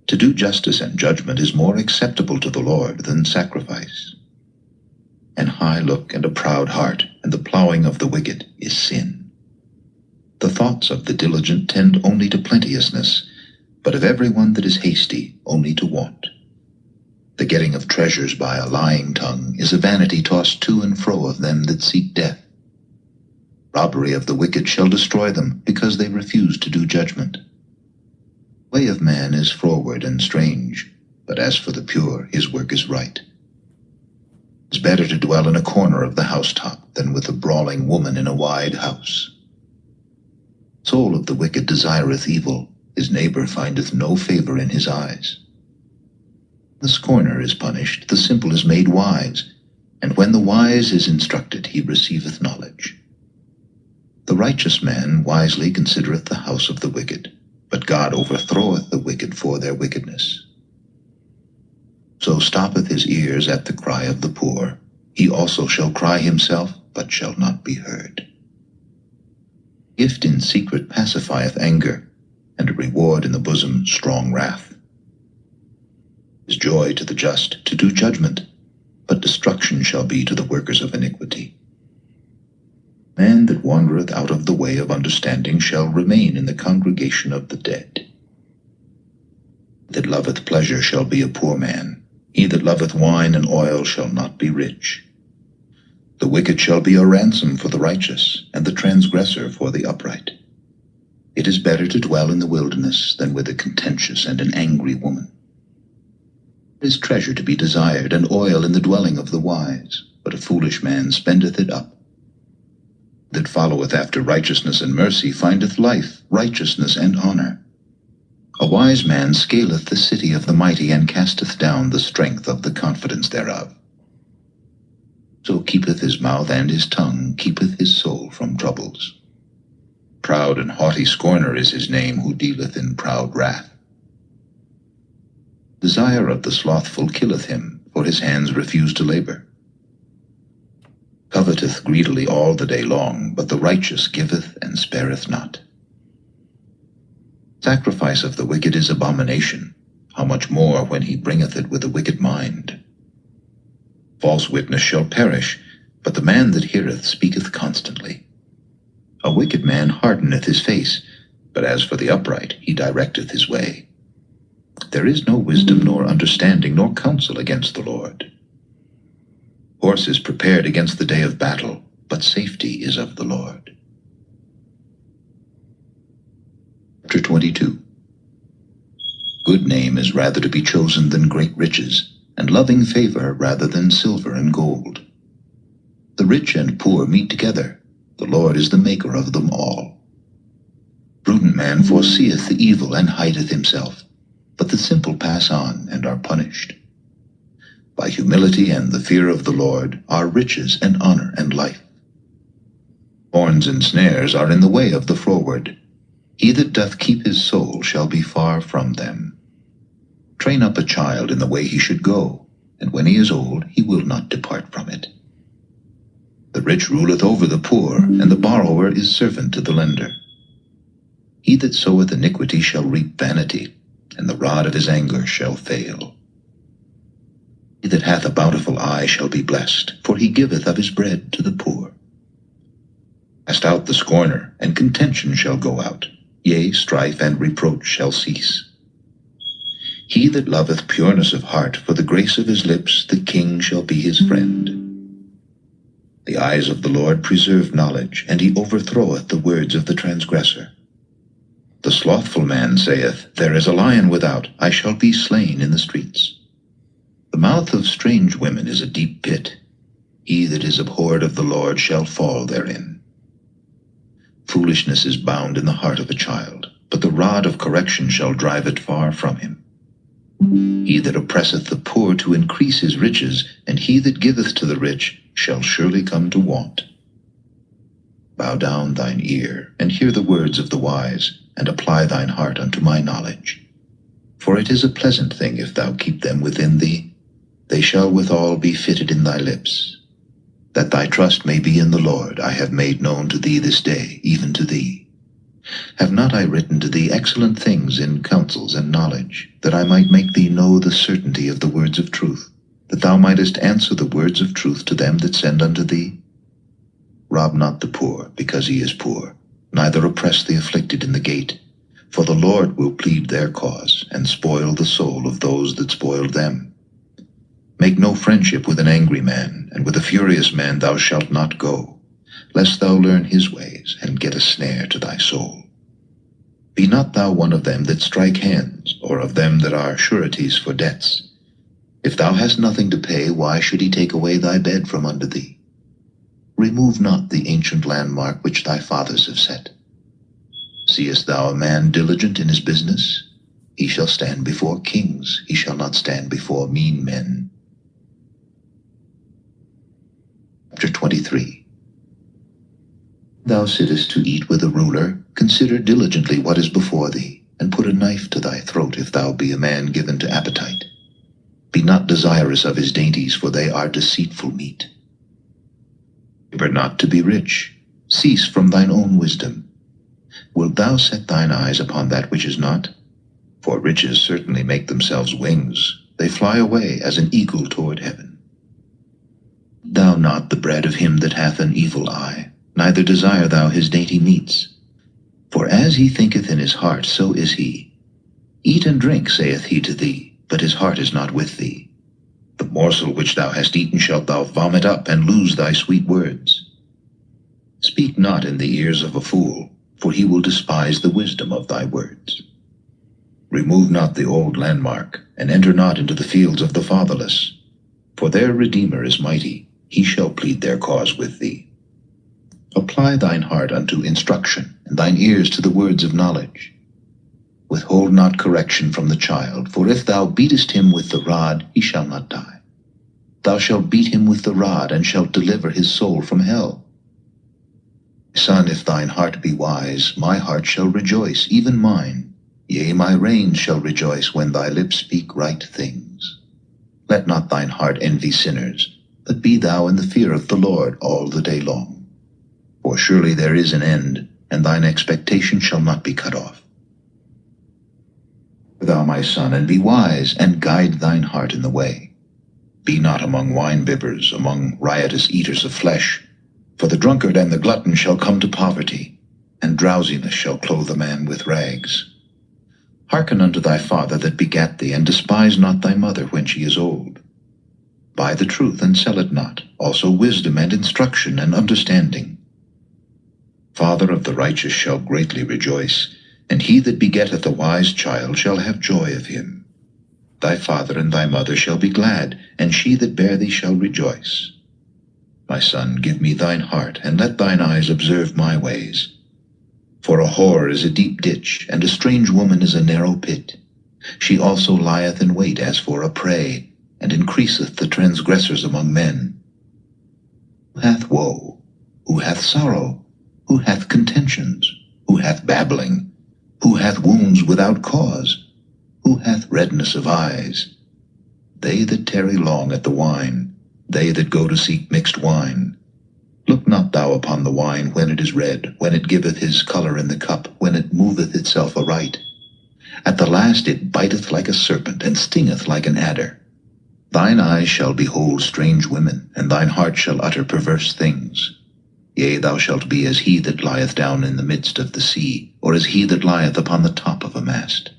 To do justice and judgment is more acceptable to the Lord than sacrifice. An high look and a proud heart, and the plowing of the wicked is sin. The thoughts of the diligent tend only to plenteousness, but of every one that is hasty only to want. The getting of treasures by a lying tongue is a vanity tossed to and fro of them that seek death. Robbery of the wicked shall destroy them, because they refuse to do judgment. The way of man is froward and strange, but as for the pure, his work is right. It is better to dwell in a corner of the housetop than with a brawling woman in a wide house. The soul of the wicked desireth evil, his neighbor findeth no favor in his eyes. The scorner is punished, the simple is made wise, and when the wise is instructed, he receiveth knowledge. The righteous man wisely considereth the house of the wicked, but God overthroweth the wicked for their wickedness. So stoppeth his ears at the cry of the poor. He also shall cry himself, but shall not be heard. Gift in secret pacifieth anger, and a reward in the bosom strong wrath. It is joy to the just to do judgment, but destruction shall be to the workers of iniquity. Man that wandereth out of the way of understanding shall remain in the congregation of the dead. He that loveth pleasure shall be a poor man. He that loveth wine and oil shall not be rich. The wicked shall be a ransom for the righteous, and the transgressor for the upright. It is better to dwell in the wilderness than with a contentious and an angry woman. There is treasure to be desired, and oil in the dwelling of the wise, but a foolish man spendeth it up. that followeth after righteousness and mercy findeth life, righteousness, and honor. A wise man scaleth the city of the mighty, and casteth down the strength of the confidence thereof. So keepeth his mouth and his tongue, keepeth his soul from troubles. Proud and haughty scorner is his name, who dealeth in proud wrath. Desire of the slothful killeth him, for his hands refuse to labor. Coveteth greedily all the day long, but the righteous giveth and spareth not. Sacrifice of the wicked is abomination, how much more when he bringeth it with a wicked mind. False witness shall perish, but the man that heareth speaketh constantly. A wicked man hardeneth his face, but as for the upright, he directeth his way. There is no wisdom, nor understanding, nor counsel against the Lord. Horse is prepared against the day of battle, but safety is of the Lord. Chapter 22. Good name is rather to be chosen than great riches, and loving favor rather than silver and gold. The rich and poor meet together. The Lord is the maker of them all. Prudent man foreseeth the evil and hideth himself, but the simple pass on and are punished. By humility and the fear of the Lord are riches and honor and life. Thorns and snares are in the way of the froward. He that doth keep his soul shall be far from them. Train up a child in the way he should go, and when he is old he will not depart from it. The rich ruleth over the poor, and the borrower is servant to the lender. He that soweth iniquity shall reap vanity, and the rod of his anger shall fail. He that hath a bountiful eye shall be blessed, for he giveth of his bread to the poor. Cast out the scorner, and contention shall go out, yea, strife and reproach shall cease. He that loveth pureness of heart, for the grace of his lips, the king shall be his friend. The eyes of the Lord preserve knowledge, and he overthroweth the words of the transgressor. The slothful man saith, There is a lion without, I shall be slain in the streets. The mouth of strange women is a deep pit. He that is abhorred of the Lord shall fall therein. Foolishness is bound in the heart of a child, but the rod of correction shall drive it far from him. He that oppresseth the poor to increase his riches, and he that giveth to the rich shall surely come to want. Bow down thine ear, and hear the words of the wise, and apply thine heart unto my knowledge. For it is a pleasant thing if thou keep them within thee. They shall withal be fitted in thy lips. That thy trust may be in the Lord, I have made known to thee this day, even to thee. Have not I written to thee excellent things in counsels and knowledge, that I might make thee know the certainty of the words of truth, that thou mightest answer the words of truth to them that send unto thee? Rob not the poor, because he is poor, neither oppress the afflicted in the gate, for the Lord will plead their cause, and spoil the soul of those that spoiled them. Make no friendship with an angry man, and with a furious man thou shalt not go, lest thou learn his ways, and get a snare to thy soul. Be not thou one of them that strike hands, or of them that are sureties for debts. If thou hast nothing to pay, why should he take away thy bed from under thee? Remove not the ancient landmark which thy fathers have set. Seest thou a man diligent in his business? He shall stand before kings, he shall not stand before mean men. Chapter 23. Thou sittest to eat with a ruler, consider diligently what is before thee, and put a knife to thy throat if thou be a man given to appetite. Be not desirous of his dainties, for they are deceitful meat. Labor not to be rich. Cease from thine own wisdom. Wilt thou set thine eyes upon that which is not? For riches certainly make themselves wings. They fly away as an eagle toward heaven. Eat thou not the bread of him that hath an evil eye, neither desire thou his dainty meats. For as he thinketh in his heart, so is he. Eat and drink, saith he to thee, but his heart is not with thee. The morsel which thou hast eaten shalt thou vomit up, and lose thy sweet words. Speak not in the ears of a fool, for he will despise the wisdom of thy words. Remove not the old landmark, and enter not into the fields of the fatherless. For their Redeemer is mighty, he shall plead their cause with thee. Apply thine heart unto instruction, and thine ears to the words of knowledge. Withhold not correction from the child, for if thou beatest him with the rod, he shall not die. Thou shalt beat him with the rod, and shalt deliver his soul from hell. Son, if thine heart be wise, my heart shall rejoice, even mine. Yea, my reins shall rejoice when thy lips speak right things. Let not thine heart envy sinners, but be thou in the fear of the Lord all the day long. For surely there is an end, and thine expectation shall not be cut off. Thou, my son, and be wise, and guide thine heart in the way. Be not among wine-bibbers, among riotous eaters of flesh. For the drunkard and the glutton shall come to poverty, and drowsiness shall clothe a man with rags. Hearken unto thy father that begat thee, and despise not thy mother when she is old. Buy the truth, and sell it not, also wisdom and instruction and understanding. Father of the righteous shall greatly rejoice, and he that begetteth a wise child shall have joy of him. Thy father and thy mother shall be glad, and she that bare thee shall rejoice. My son, give me thine heart, and let thine eyes observe my ways. For a whore is a deep ditch, and a strange woman is a narrow pit. She also lieth in wait as for a prey, and increaseth the transgressors among men. Who hath woe? Who hath sorrow? Who hath contentions? Who hath babbling? Who hath wounds without cause? Who hath redness of eyes? They that tarry long at the wine, they that go to seek mixed wine. Look not thou upon the wine when it is red, when it giveth his colour in the cup, when it moveth itself aright. At the last it biteth like a serpent, and stingeth like an adder. Thine eyes shall behold strange women, and thine heart shall utter perverse things. Yea, thou shalt be as he that lieth down in the midst of the sea, or as he that lieth upon the top of a mast.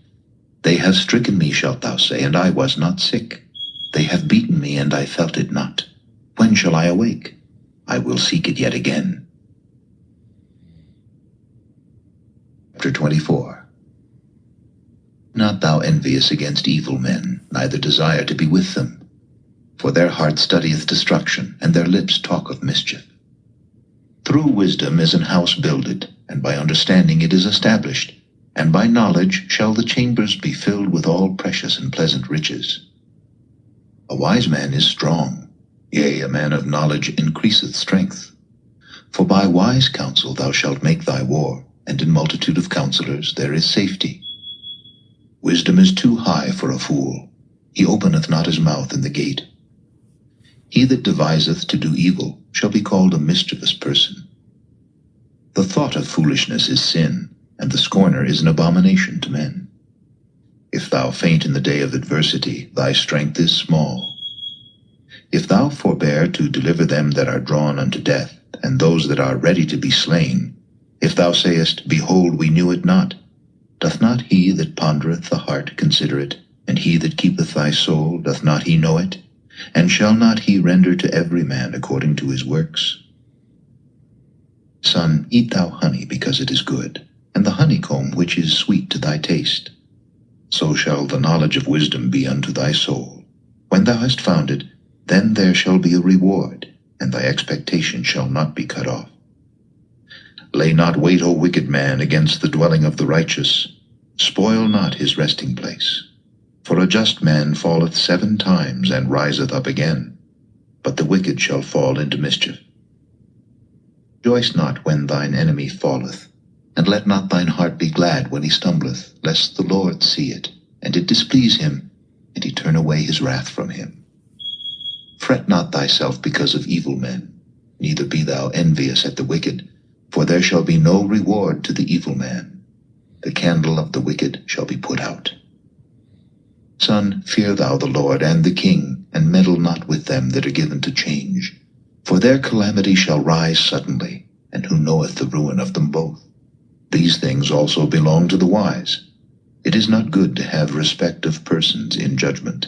They have stricken me, shalt thou say, and I was not sick. They have beaten me, and I felt it not. When shall I awake? I will seek it yet again. Chapter 24. Not thou envious against evil men, neither desire to be with them. For their heart studieth destruction, and their lips talk of mischief. Through wisdom is an house builded, and by understanding it is established, and by knowledge shall the chambers be filled with all precious and pleasant riches. A wise man is strong, yea, a man of knowledge increaseth strength. For by wise counsel thou shalt make thy war, and in multitude of counselors there is safety. Wisdom is too high for a fool, he openeth not his mouth in the gate. He that deviseth to do evil shall be called a mischievous person. The thought of foolishness is sin, and the scorner is an abomination to men. If thou faint in the day of adversity, thy strength is small. If thou forbear to deliver them that are drawn unto death, and those that are ready to be slain, if thou sayest, Behold, we knew it not, doth not he that pondereth the heart consider it? And he that keepeth thy soul, doth not he know it? And shall not he render to every man according to his works? Son, eat thou honey, because it is good, and the honeycomb which is sweet to thy taste. So shall the knowledge of wisdom be unto thy soul. When thou hast found it, then there shall be a reward, and thy expectation shall not be cut off. Lay not wait, O wicked man, against the dwelling of the righteous. Spoil not his resting place. For a just man falleth 7 times, and riseth up again, but the wicked shall fall into mischief. Rejoice not when thine enemy falleth, and let not thine heart be glad when he stumbleth, lest the Lord see it, and it displease him, and he turn away his wrath from him. Fret not thyself because of evil men, neither be thou envious at the wicked, for there shall be no reward to the evil man. The candle of the wicked shall be put out. Son, fear thou the Lord and the king, and meddle not with them that are given to change. For their calamity shall rise suddenly, and who knoweth the ruin of them both? These things also belong to the wise. It is not good to have respect of persons in judgment.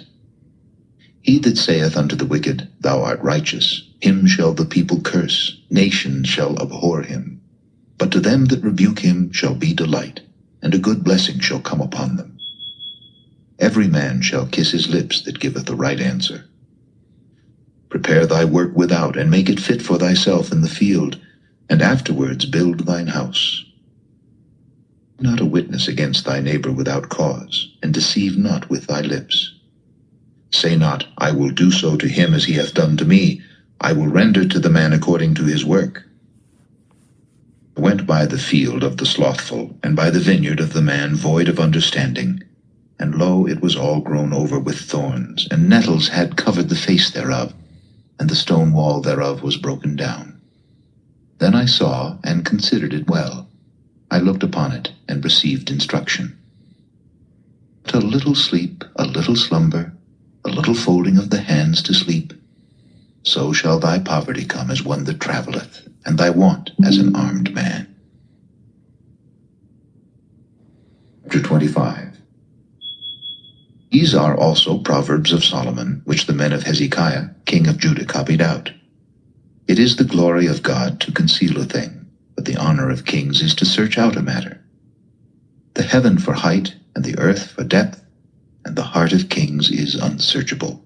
He that saith unto the wicked, Thou art righteous, him shall the people curse, nations shall abhor him. But to them that rebuke him shall be delight, and a good blessing shall come upon them. Every man shall kiss his lips that giveth the right answer. Prepare thy work without, and make it fit for thyself in the field, and afterwards build thine house. Be not a witness against thy neighbor without cause, and deceive not with thy lips. Say not, I will do so to him as he hath done to me. I will render to the man according to his work. I went by the field of the slothful, and by the vineyard of the man void of understanding. And lo, it was all grown over with thorns, and nettles had covered the face thereof, and the stone wall thereof was broken down. Then I saw, and considered it well. I looked upon it, and received instruction. But a little sleep, a little slumber, a little folding of the hands to sleep, so shall thy poverty come as one that travelleth, and thy want as an armed man. Chapter 25. These are also Proverbs of Solomon, which the men of Hezekiah, king of Judah, copied out. It is the glory of God to conceal a thing, but the honor of kings is to search out a matter. The heaven for height, and the earth for depth, and the heart of kings is unsearchable.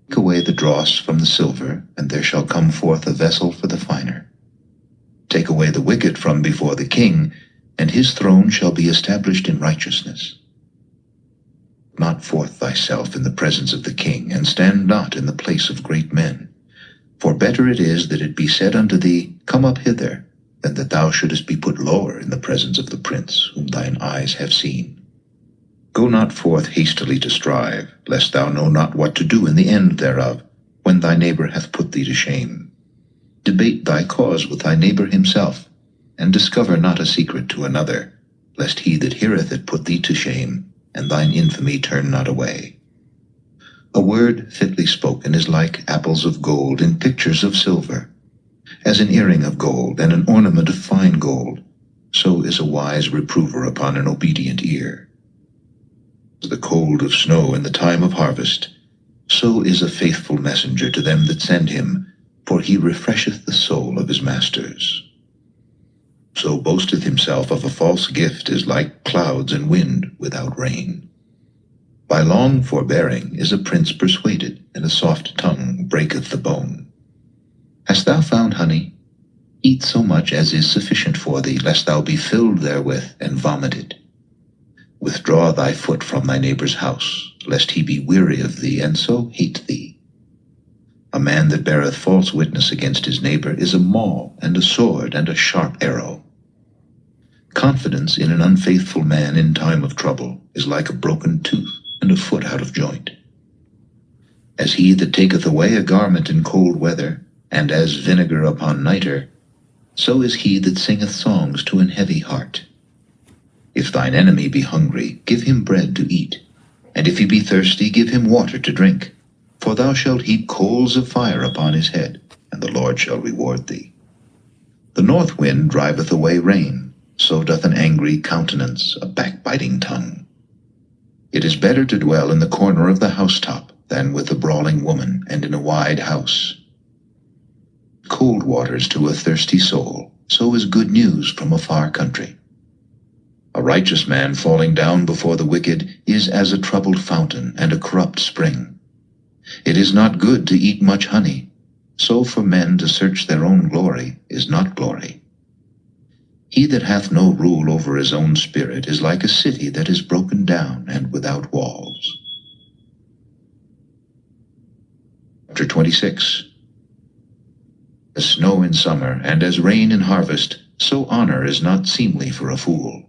Take away the dross from the silver, and there shall come forth a vessel for the finer. Take away the wicked from before the king, and his throne shall be established in righteousness. Not forth thyself in the presence of the king, and stand not in the place of great men. For better it is that it be said unto thee, Come up hither, than that thou shouldest be put lower in the presence of the prince, whom thine eyes have seen. Go not forth hastily to strive, lest thou know not what to do in the end thereof, when thy neighbor hath put thee to shame. Debate thy cause with thy neighbor himself, and discover not a secret to another, lest he that heareth it put thee to shame, and thine infamy turn not away. A word fitly spoken is like apples of gold in pictures of silver. As an earring of gold and an ornament of fine gold, so is a wise reprover upon an obedient ear. As the cold of snow in the time of harvest, so is a faithful messenger to them that send him, for he refresheth the soul of his masters. So boasteth himself of a false gift is like clouds and wind without rain. By long forbearing is a prince persuaded, and a soft tongue breaketh the bone. Hast thou found honey? Eat so much as is sufficient for thee, lest thou be filled therewith and vomited. Withdraw thy foot from thy neighbor's house, lest he be weary of thee, and so hate thee. A man that beareth false witness against his neighbor is a maul, and a sword, and a sharp arrow. Confidence in an unfaithful man in time of trouble is like a broken tooth and a foot out of joint. As he that taketh away a garment in cold weather, and as vinegar upon nitre, so is he that singeth songs to an heavy heart. If thine enemy be hungry, give him bread to eat, and if he be thirsty, give him water to drink. For thou shalt heap coals of fire upon his head, and the Lord shall reward thee. The north wind driveth away rain, so doth an angry countenance a backbiting tongue. It is better to dwell in the corner of the housetop than with a brawling woman and in a wide house. Cold waters to a thirsty soul, so is good news from a far country. A righteous man falling down before the wicked is as a troubled fountain and a corrupt spring. It is not good to eat much honey, so for men to search their own glory is not glory. He that hath no rule over his own spirit is like a city that is broken down and without walls. Chapter 26. As snow in summer and as rain in harvest, so honor is not seemly for a fool.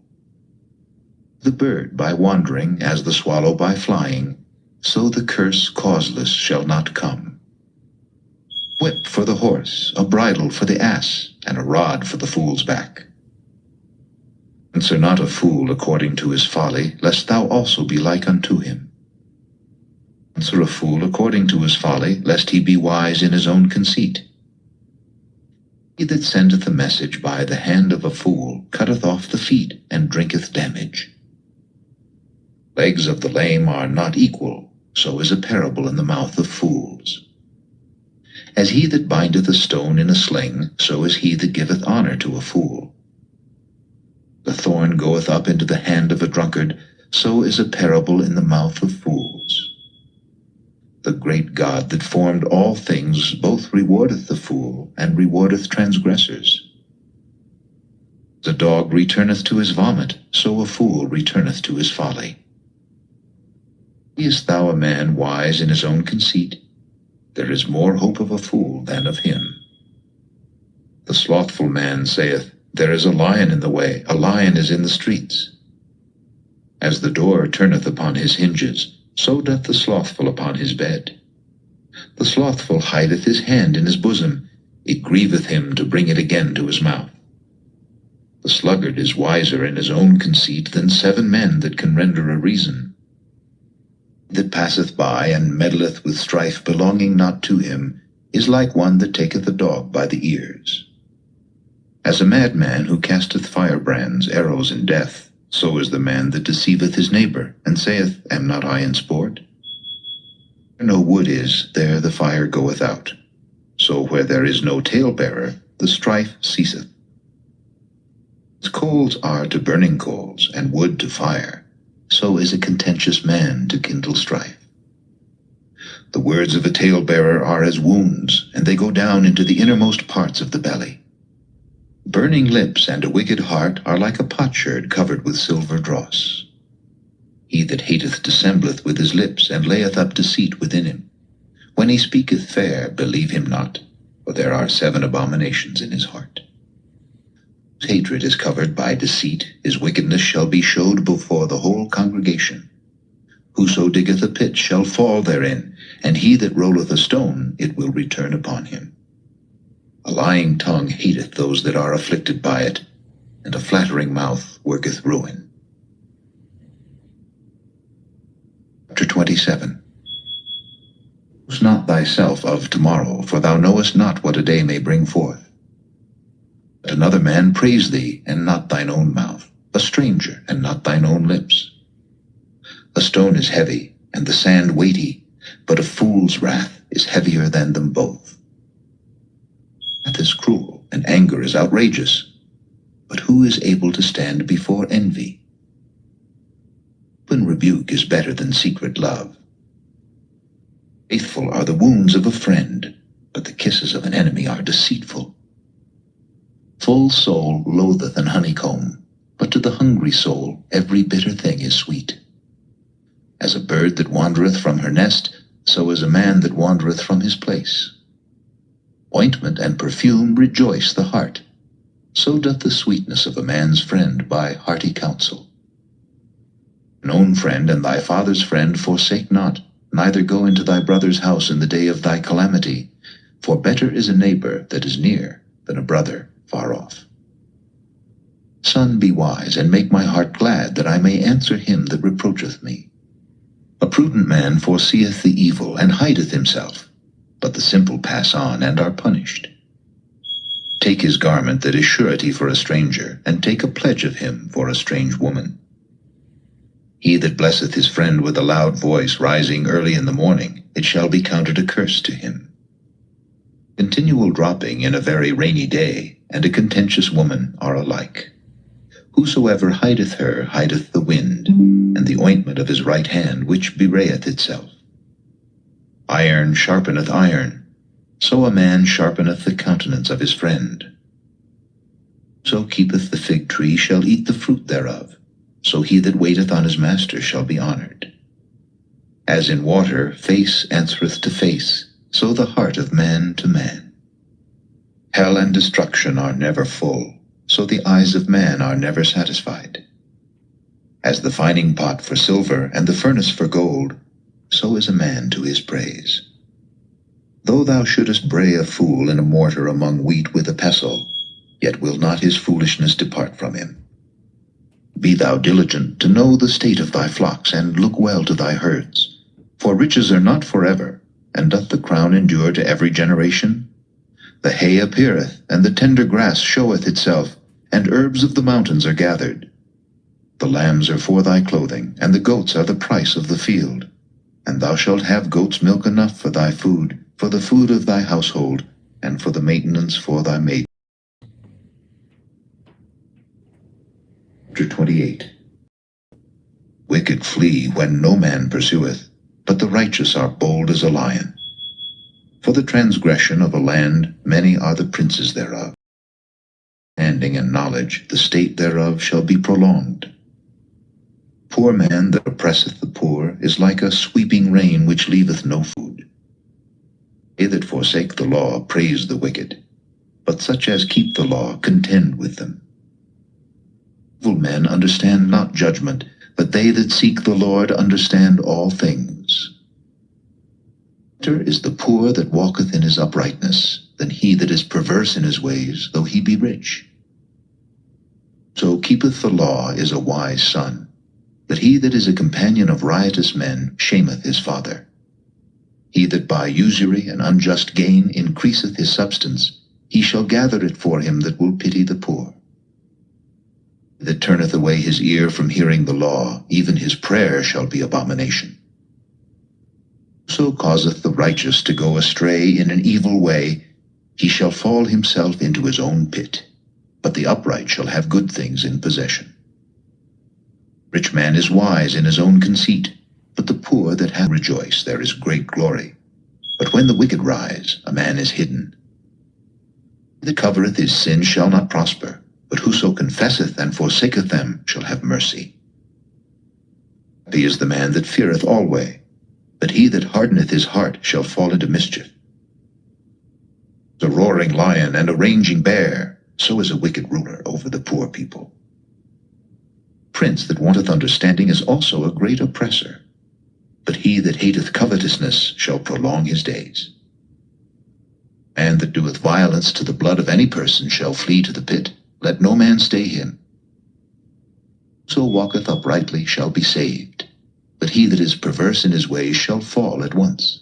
The bird by wandering, as the swallow by flying, so the curse causeless shall not come. Whip for the horse, a bridle for the ass, and a rod for the fool's back. Answer not a fool according to his folly, lest thou also be like unto him. Answer a fool according to his folly, lest he be wise in his own conceit. He that sendeth a message by the hand of a fool cutteth off the feet, and drinketh damage. Legs of the lame are not equal, so is a parable in the mouth of fools. As he that bindeth a stone in a sling, so is he that giveth honor to a fool. The thorn goeth up into the hand of a drunkard, so is a parable in the mouth of fools. The great God that formed all things both rewardeth the fool and rewardeth transgressors. The dog returneth to his vomit, so a fool returneth to his folly. Seest thou a man wise in his own conceit? There is more hope of a fool than of him. The slothful man saith, There is a lion in the way, a lion is in the streets. As the door turneth upon his hinges, so doth the slothful upon his bed. The slothful hideth his hand in his bosom, it grieveth him to bring it again to his mouth. The sluggard is wiser in his own conceit than 7 men that can render a reason. That passeth by and meddleth with strife belonging not to him is like one that taketh a dog by the ears. As a madman who casteth firebrands, arrows, and death, so is the man that deceiveth his neighbor, and saith, Am not I in sport? Where no wood is, there the fire goeth out. So where there is no talebearer, the strife ceaseth. As coals are to burning coals, and wood to fire, so is a contentious man to kindle strife. The words of a talebearer are as wounds, and they go down into the innermost parts of the belly. Burning lips and a wicked heart are like a potsherd covered with silver dross. He that hateth dissembleth with his lips, and layeth up deceit within him. When he speaketh fair, believe him not, for there are 7 abominations in his heart. His hatred is covered by deceit, his wickedness shall be showed before the whole congregation. Whoso diggeth a pit shall fall therein, and he that rolleth a stone, it will return upon him. A lying tongue hateth those that are afflicted by it, and a flattering mouth worketh ruin. Chapter 27. Boast not thyself of tomorrow, for thou knowest not what a day may bring forth. Let another man praise thee, and not thine own mouth, a stranger, and not thine own lips. A stone is heavy, and the sand weighty, but a fool's wrath is heavier than them both. Wrath is cruel, and anger is outrageous, but who is able to stand before envy? Open rebuke is better than secret love. Faithful are the wounds of a friend, but the kisses of an enemy are deceitful. Full soul loatheth an honeycomb, but to the hungry soul every bitter thing is sweet. As a bird that wandereth from her nest, so is a man that wandereth from his place. Ointment and perfume rejoice the heart, so doth the sweetness of a man's friend by hearty counsel. Thine own friend and thy father's friend forsake not, neither go into thy brother's house in the day of thy calamity, for better is a neighbor that is near than a brother far off. Son, be wise, and make my heart glad, that I may answer him that reproacheth me. A prudent man foreseeth the evil, and hideth himself, but the simple pass on, and are punished. Take his garment that is surety for a stranger, and take a pledge of him for a strange woman. He that blesseth his friend with a loud voice, rising early in the morning, it shall be counted a curse to him. Continual dropping in a very rainy day, and a contentious woman are alike. Whosoever hideth her hideth the wind, and the ointment of his right hand which bewrayeth itself. Iron sharpeneth iron, so a man sharpeneth the countenance of his friend. So keepeth the fig tree shall eat the fruit thereof, so he that waiteth on his master shall be honored. As in water face answereth to face, so the heart of man to man. Hell and destruction are never full, so the eyes of man are never satisfied. As the fining pot for silver and the furnace for gold, so is a man to his praise. Though thou shouldest bray a fool in a mortar among wheat with a pestle, yet will not his foolishness depart from him. Be thou diligent to know the state of thy flocks, and look well to thy herds. For riches are not forever, and doth the crown endure to every generation? The hay appeareth, and the tender grass showeth itself, and herbs of the mountains are gathered. The lambs are for thy clothing, and the goats are the price of the field. And thou shalt have goat's milk enough for thy food, for the food of thy household, and for the maintenance for thy maid. Chapter 28. Wicked flee when no man pursueth, but the righteous are bold as a lion. For the transgression of a land many are the princes thereof. Understanding and knowledge, the state thereof shall be prolonged. Poor man that oppresseth the poor is like a sweeping rain which leaveth no food. They that forsake the law praise the wicked, but such as keep the law contend with them. Evil men understand not judgment, but they that seek the Lord understand all things. Better is the poor that walketh in his uprightness, than he that is perverse in his ways, though he be rich. So keepeth the law is a wise son, but he that is a companion of riotous men shameth his father. He that by usury and unjust gain increaseth his substance, he shall gather it for him that will pity the poor. He that turneth away his ear from hearing the law, even his prayer shall be abomination. So causeth the righteous to go astray in an evil way, he shall fall himself into his own pit, but the upright shall have good things in possession. Rich man is wise in his own conceit, but the poor that have rejoice, there is great glory. But when the wicked rise, a man is hidden. He that covereth his sin shall not prosper, but whoso confesseth and forsaketh them shall have mercy. Happy is the man that feareth alway, but he that hardeneth his heart shall fall into mischief. A roaring lion and a raging bear, so is a wicked ruler over the poor people. Prince that wanteth understanding is also a great oppressor, but he that hateth covetousness shall prolong his days. Man that doeth violence to the blood of any person shall flee to the pit, let no man stay him. So walketh uprightly shall be saved, but he that is perverse in his ways shall fall at once.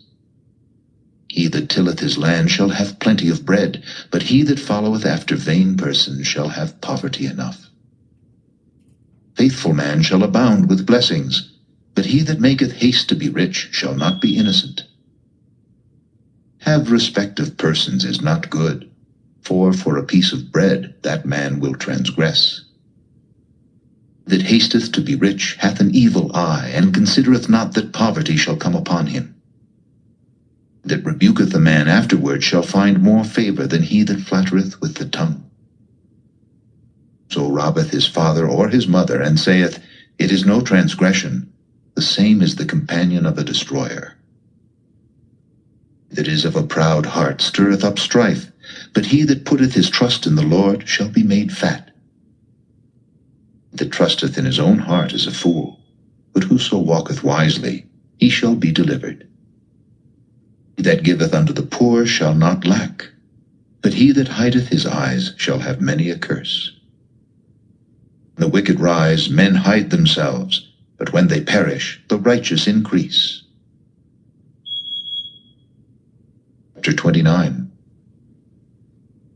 He that tilleth his land shall have plenty of bread, but he that followeth after vain persons shall have poverty enough. Faithful man shall abound with blessings, but he that maketh haste to be rich shall not be innocent. Have respect of persons is not good, for a piece of bread that man will transgress. That hasteth to be rich hath an evil eye, and considereth not that poverty shall come upon him. That rebuketh a man afterward shall find more favor than he that flattereth with the tongue. So robbeth his father or his mother, and saith, It is no transgression, the same is the companion of a destroyer. That is of a proud heart stirreth up strife, but he that putteth his trust in the Lord shall be made fat. That trusteth in his own heart is a fool, but whoso walketh wisely, he shall be delivered. He that giveth unto the poor shall not lack, but he that hideth his eyes shall have many a curse. When the wicked rise, men hide themselves, but when they perish, the righteous increase. Chapter 29.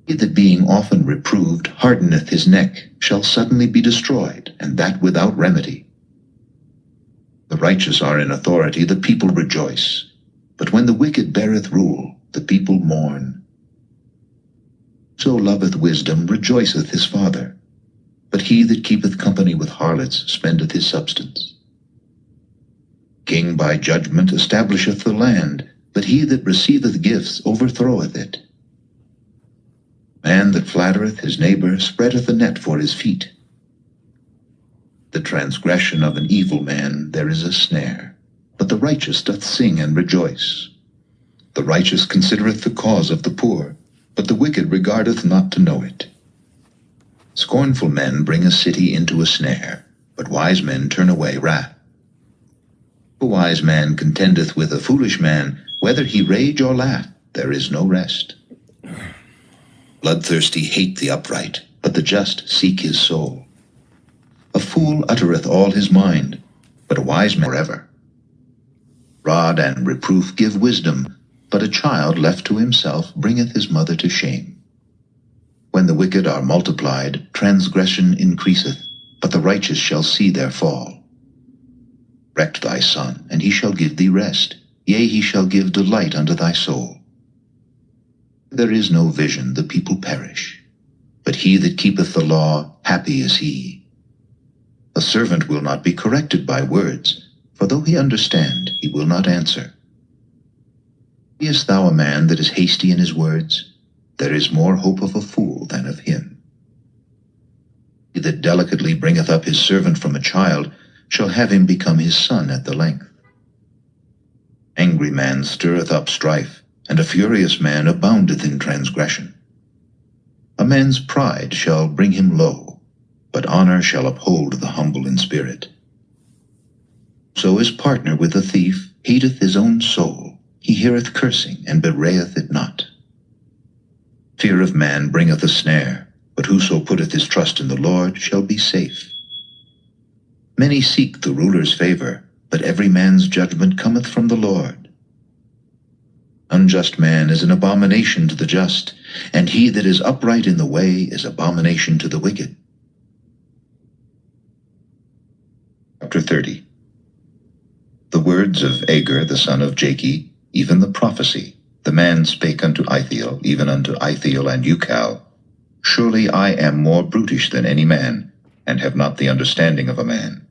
He that being often reproved hardeneth his neck shall suddenly be destroyed, and that without remedy. The righteous are in authority, the people rejoice. But when the wicked beareth rule, the people mourn. So loveth wisdom rejoiceth his father, but he that keepeth company with harlots spendeth his substance. King by judgment establisheth the land, but he that receiveth gifts overthroweth it. Man that flattereth his neighbor spreadeth a net for his feet. The transgression of an evil man there is a snare, but the righteous doth sing and rejoice. The righteous considereth the cause of the poor, but the wicked regardeth not to know it. Scornful men bring a city into a snare, but wise men turn away wrath. A wise man contendeth with a foolish man, whether he rage or laugh, there is no rest. Bloodthirsty hate the upright, but the just seek his soul. A fool uttereth all his mind, but a wise man forever. Rod and reproof give wisdom, but a child left to himself bringeth his mother to shame. When the wicked are multiplied, transgression increaseth, but the righteous shall see their fall. Correct thy son, and he shall give thee rest, yea, he shall give delight unto thy soul. There is no vision, the people perish, but he that keepeth the law, happy is he. A servant will not be corrected by words, for For though he understand, he will not answer. Seest thou a man that is hasty in his words? There is more hope of a fool than of him. He that delicately bringeth up his servant from a child shall have him become his son at the length. Angry man stirreth up strife, and a furious man aboundeth in transgression. A man's pride shall bring him low, but honor shall uphold the humble in spirit. So his partner with the thief hateth his own soul. He heareth cursing, and bewrayeth it not. Fear of man bringeth a snare, but whoso putteth his trust in the Lord shall be safe. Many seek the ruler's favor, but every man's judgment cometh from the Lord. Unjust man is an abomination to the just, and he that is upright in the way is abomination to the wicked. Chapter 30. The words of Agur the son of Jakeh, even the prophecy, the man spake unto Ithiel, even unto Ithiel and Ucal, Surely I am more brutish than any man, and have not the understanding of a man.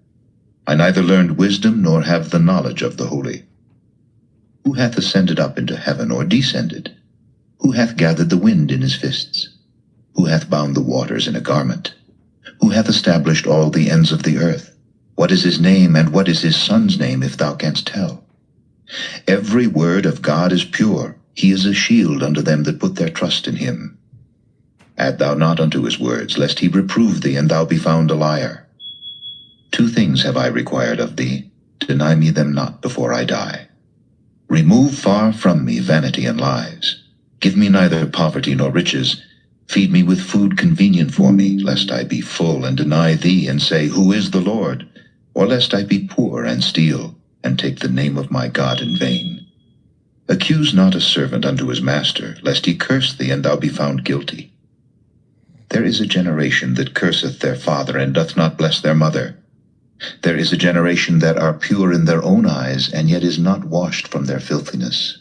I neither learned wisdom nor have the knowledge of the holy. Who hath ascended up into heaven, or descended? Who hath gathered the wind in his fists? Who hath bound the waters in a garment? Who hath established all the ends of the earth? What is his name, and what is his son's name, if thou canst tell? Every word of God is pure. He is a shield unto them that put their trust in him. Add thou not unto his words, lest he reprove thee, and thou be found a liar. 2 things have I required of thee. Deny me them not before I die. Remove far from me vanity and lies. Give me neither poverty nor riches. Feed me with food convenient for me, lest I be full and deny thee, and say, Who is the Lord? Or lest I be poor and steal, and take the name of my God in vain. Accuse not a servant unto his master, lest he curse thee, and thou be found guilty. There is a generation that curseth their father, and doth not bless their mother. There is a generation that are pure in their own eyes, and yet is not washed from their filthiness.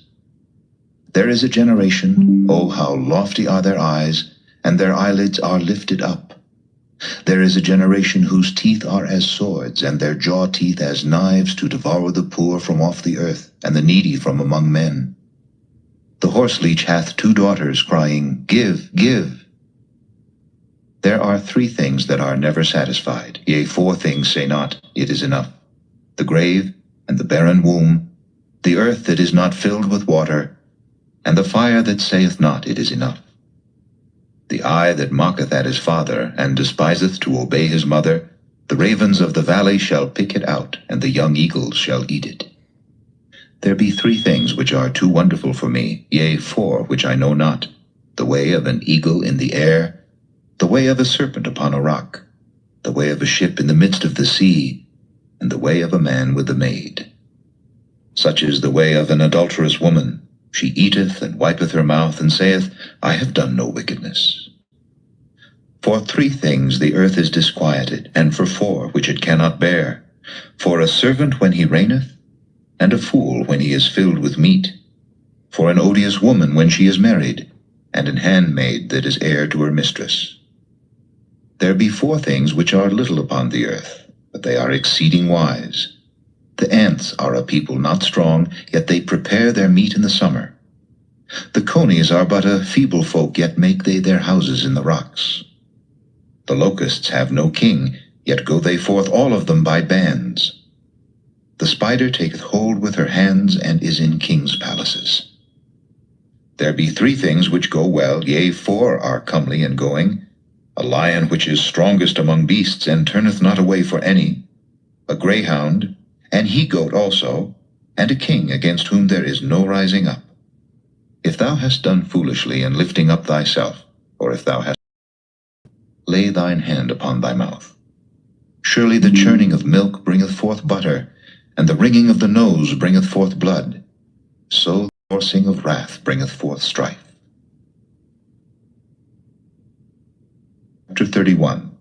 There is a generation, O how lofty are their eyes, and their eyelids are lifted up. There is a generation whose teeth are as swords, and their jaw teeth as knives, to devour the poor from off the earth, and the needy from among men. The horseleech hath 2 daughters, crying, Give, give. There are 3 things that are never satisfied, yea, 4 things say not, It is enough. The grave, and the barren womb, the earth that is not filled with water, and the fire that saith not, It is enough. The eye that mocketh at his father, and despiseth to obey his mother, the ravens of the valley shall pick it out, and the young eagles shall eat it. There be 3 things which are too wonderful for me, yea, 4 which I know not, the way of an eagle in the air, the way of a serpent upon a rock, the way of a ship in the midst of the sea, and the way of a man with a maid. Such is the way of an adulterous woman. She eateth and wipeth her mouth, and saith, I have done no wickedness. For 3 things the earth is disquieted, and for 4 which it cannot bear, for a servant when he reigneth, and a fool when he is filled with meat, for an odious woman when she is married, and an handmaid that is heir to her mistress. There be 4 things which are little upon the earth, but they are exceeding wise. The ants are a people not strong, yet they prepare their meat in the summer. The conies are but a feeble folk, yet make they their houses in the rocks. The locusts have no king, yet go they forth all of them by bands. The spider taketh hold with her hands, and is in kings' palaces. There be 3 things which go well, yea, 4 are comely in going. A lion which is strongest among beasts, and turneth not away for any. A greyhound, an he-goat also, and a king against whom there is no rising up. If thou hast done foolishly in lifting up thyself, or if thou hast, lay thine hand upon thy mouth. Surely the churning of milk bringeth forth butter, and the wringing of the nose bringeth forth blood. So the forcing of wrath bringeth forth strife. Chapter 31.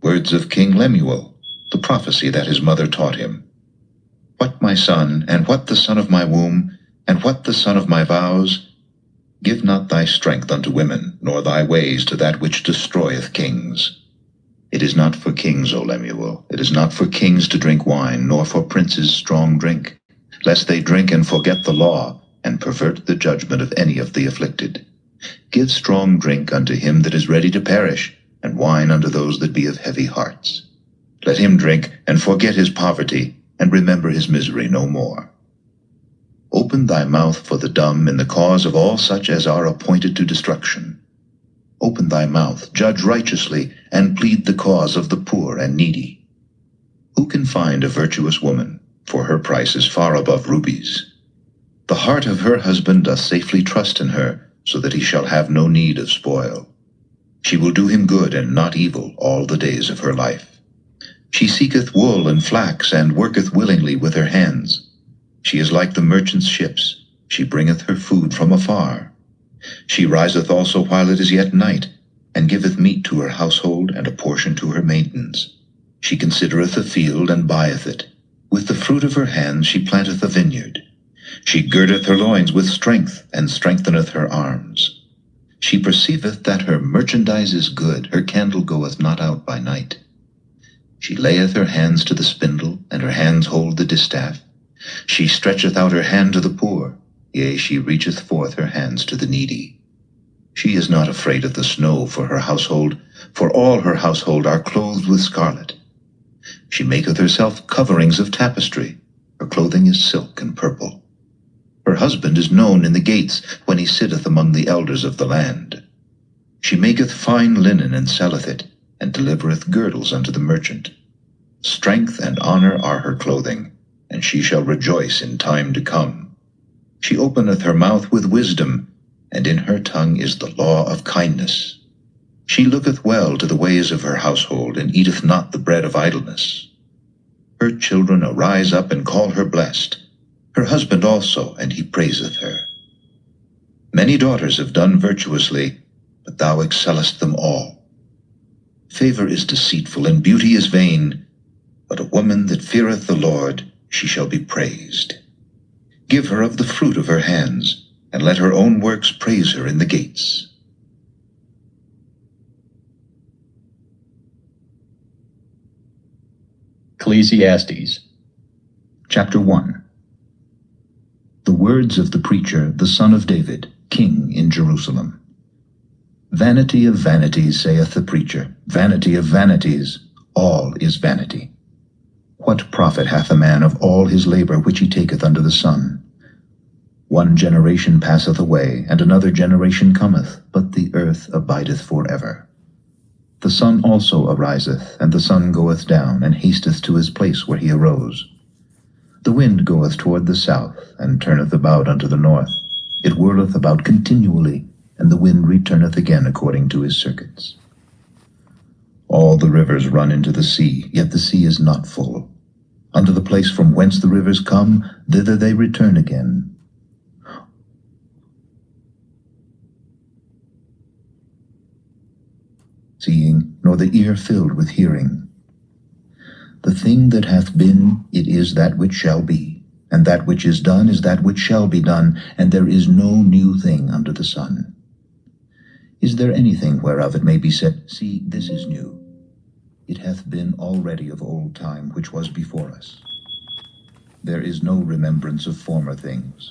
Words of King Lemuel, the prophecy that his mother taught him. What, my son, and what the son of my womb, and what the son of my vows? Give not thy strength unto women, nor thy ways to that which destroyeth kings. It is not for kings, O Lemuel, it is not for kings to drink wine, nor for princes strong drink, lest they drink and forget the law, and pervert the judgment of any of the afflicted. Give strong drink unto him that is ready to perish, and wine unto those that be of heavy hearts. Let him drink, and forget his poverty, and remember his misery no more. Open thy mouth for the dumb in the cause of all such as are appointed to destruction. Open thy mouth, judge righteously, and plead the cause of the poor and needy. Who can find a virtuous woman? For her price is far above rubies. The heart of her husband doth safely trust in her, so that he shall have no need of spoil. She will do him good and not evil all the days of her life. She seeketh wool and flax, and worketh willingly with her hands. She is like the merchant's ships. She bringeth her food from afar. She riseth also while it is yet night, and giveth meat to her household, and a portion to her maidens. She considereth a field, and buyeth it. With the fruit of her hands she planteth a vineyard. She girdeth her loins with strength, and strengtheneth her arms. She perceiveth that her merchandise is good, her candle goeth not out by night. She layeth her hands to the spindle, and her hands hold the distaff. She stretcheth out her hand to the poor, yea, she reacheth forth her hands to the needy. She is not afraid of the snow for her household, for all her household are clothed with scarlet. She maketh herself coverings of tapestry, her clothing is silk and purple. Her husband is known in the gates, when he sitteth among the elders of the land. She maketh fine linen, and selleth it, and delivereth girdles unto the merchant. Strength and honor are her clothing, and she shall rejoice in time to come. She openeth her mouth with wisdom, and in her tongue is the law of kindness. She looketh well to the ways of her household, and eateth not the bread of idleness. Her children arise up and call her blessed, her husband also, and he praiseth her. Many daughters have done virtuously, but thou excellest them all. Favor is deceitful, and beauty is vain, but a woman that feareth the Lord, she shall be praised. Give her of the fruit of her hands, and let her own works praise her in the gates. Ecclesiastes Chapter 1. The words of the preacher, the son of David, king in Jerusalem. Vanity of vanities, saith the preacher, vanity of vanities, all is vanity. What profit hath a man of all his labor which he taketh under the sun? One generation passeth away, and another generation cometh, but the earth abideth for ever. The sun also ariseth, and the sun goeth down, and hasteth to his place where he arose. The wind goeth toward the south, and turneth about unto the north. It whirleth about continually, and the wind returneth again according to his circuits. All the rivers run into the sea, yet the sea is not full. Unto the place from whence the rivers come, thither they return again. Seeing, nor the ear filled with hearing. The thing that hath been, it is that which shall be, and that which is done is that which shall be done, and there is no new thing under the sun. Is there anything whereof it may be said, See, this is new? It hath been already of old time which was before us. There is no remembrance of former things,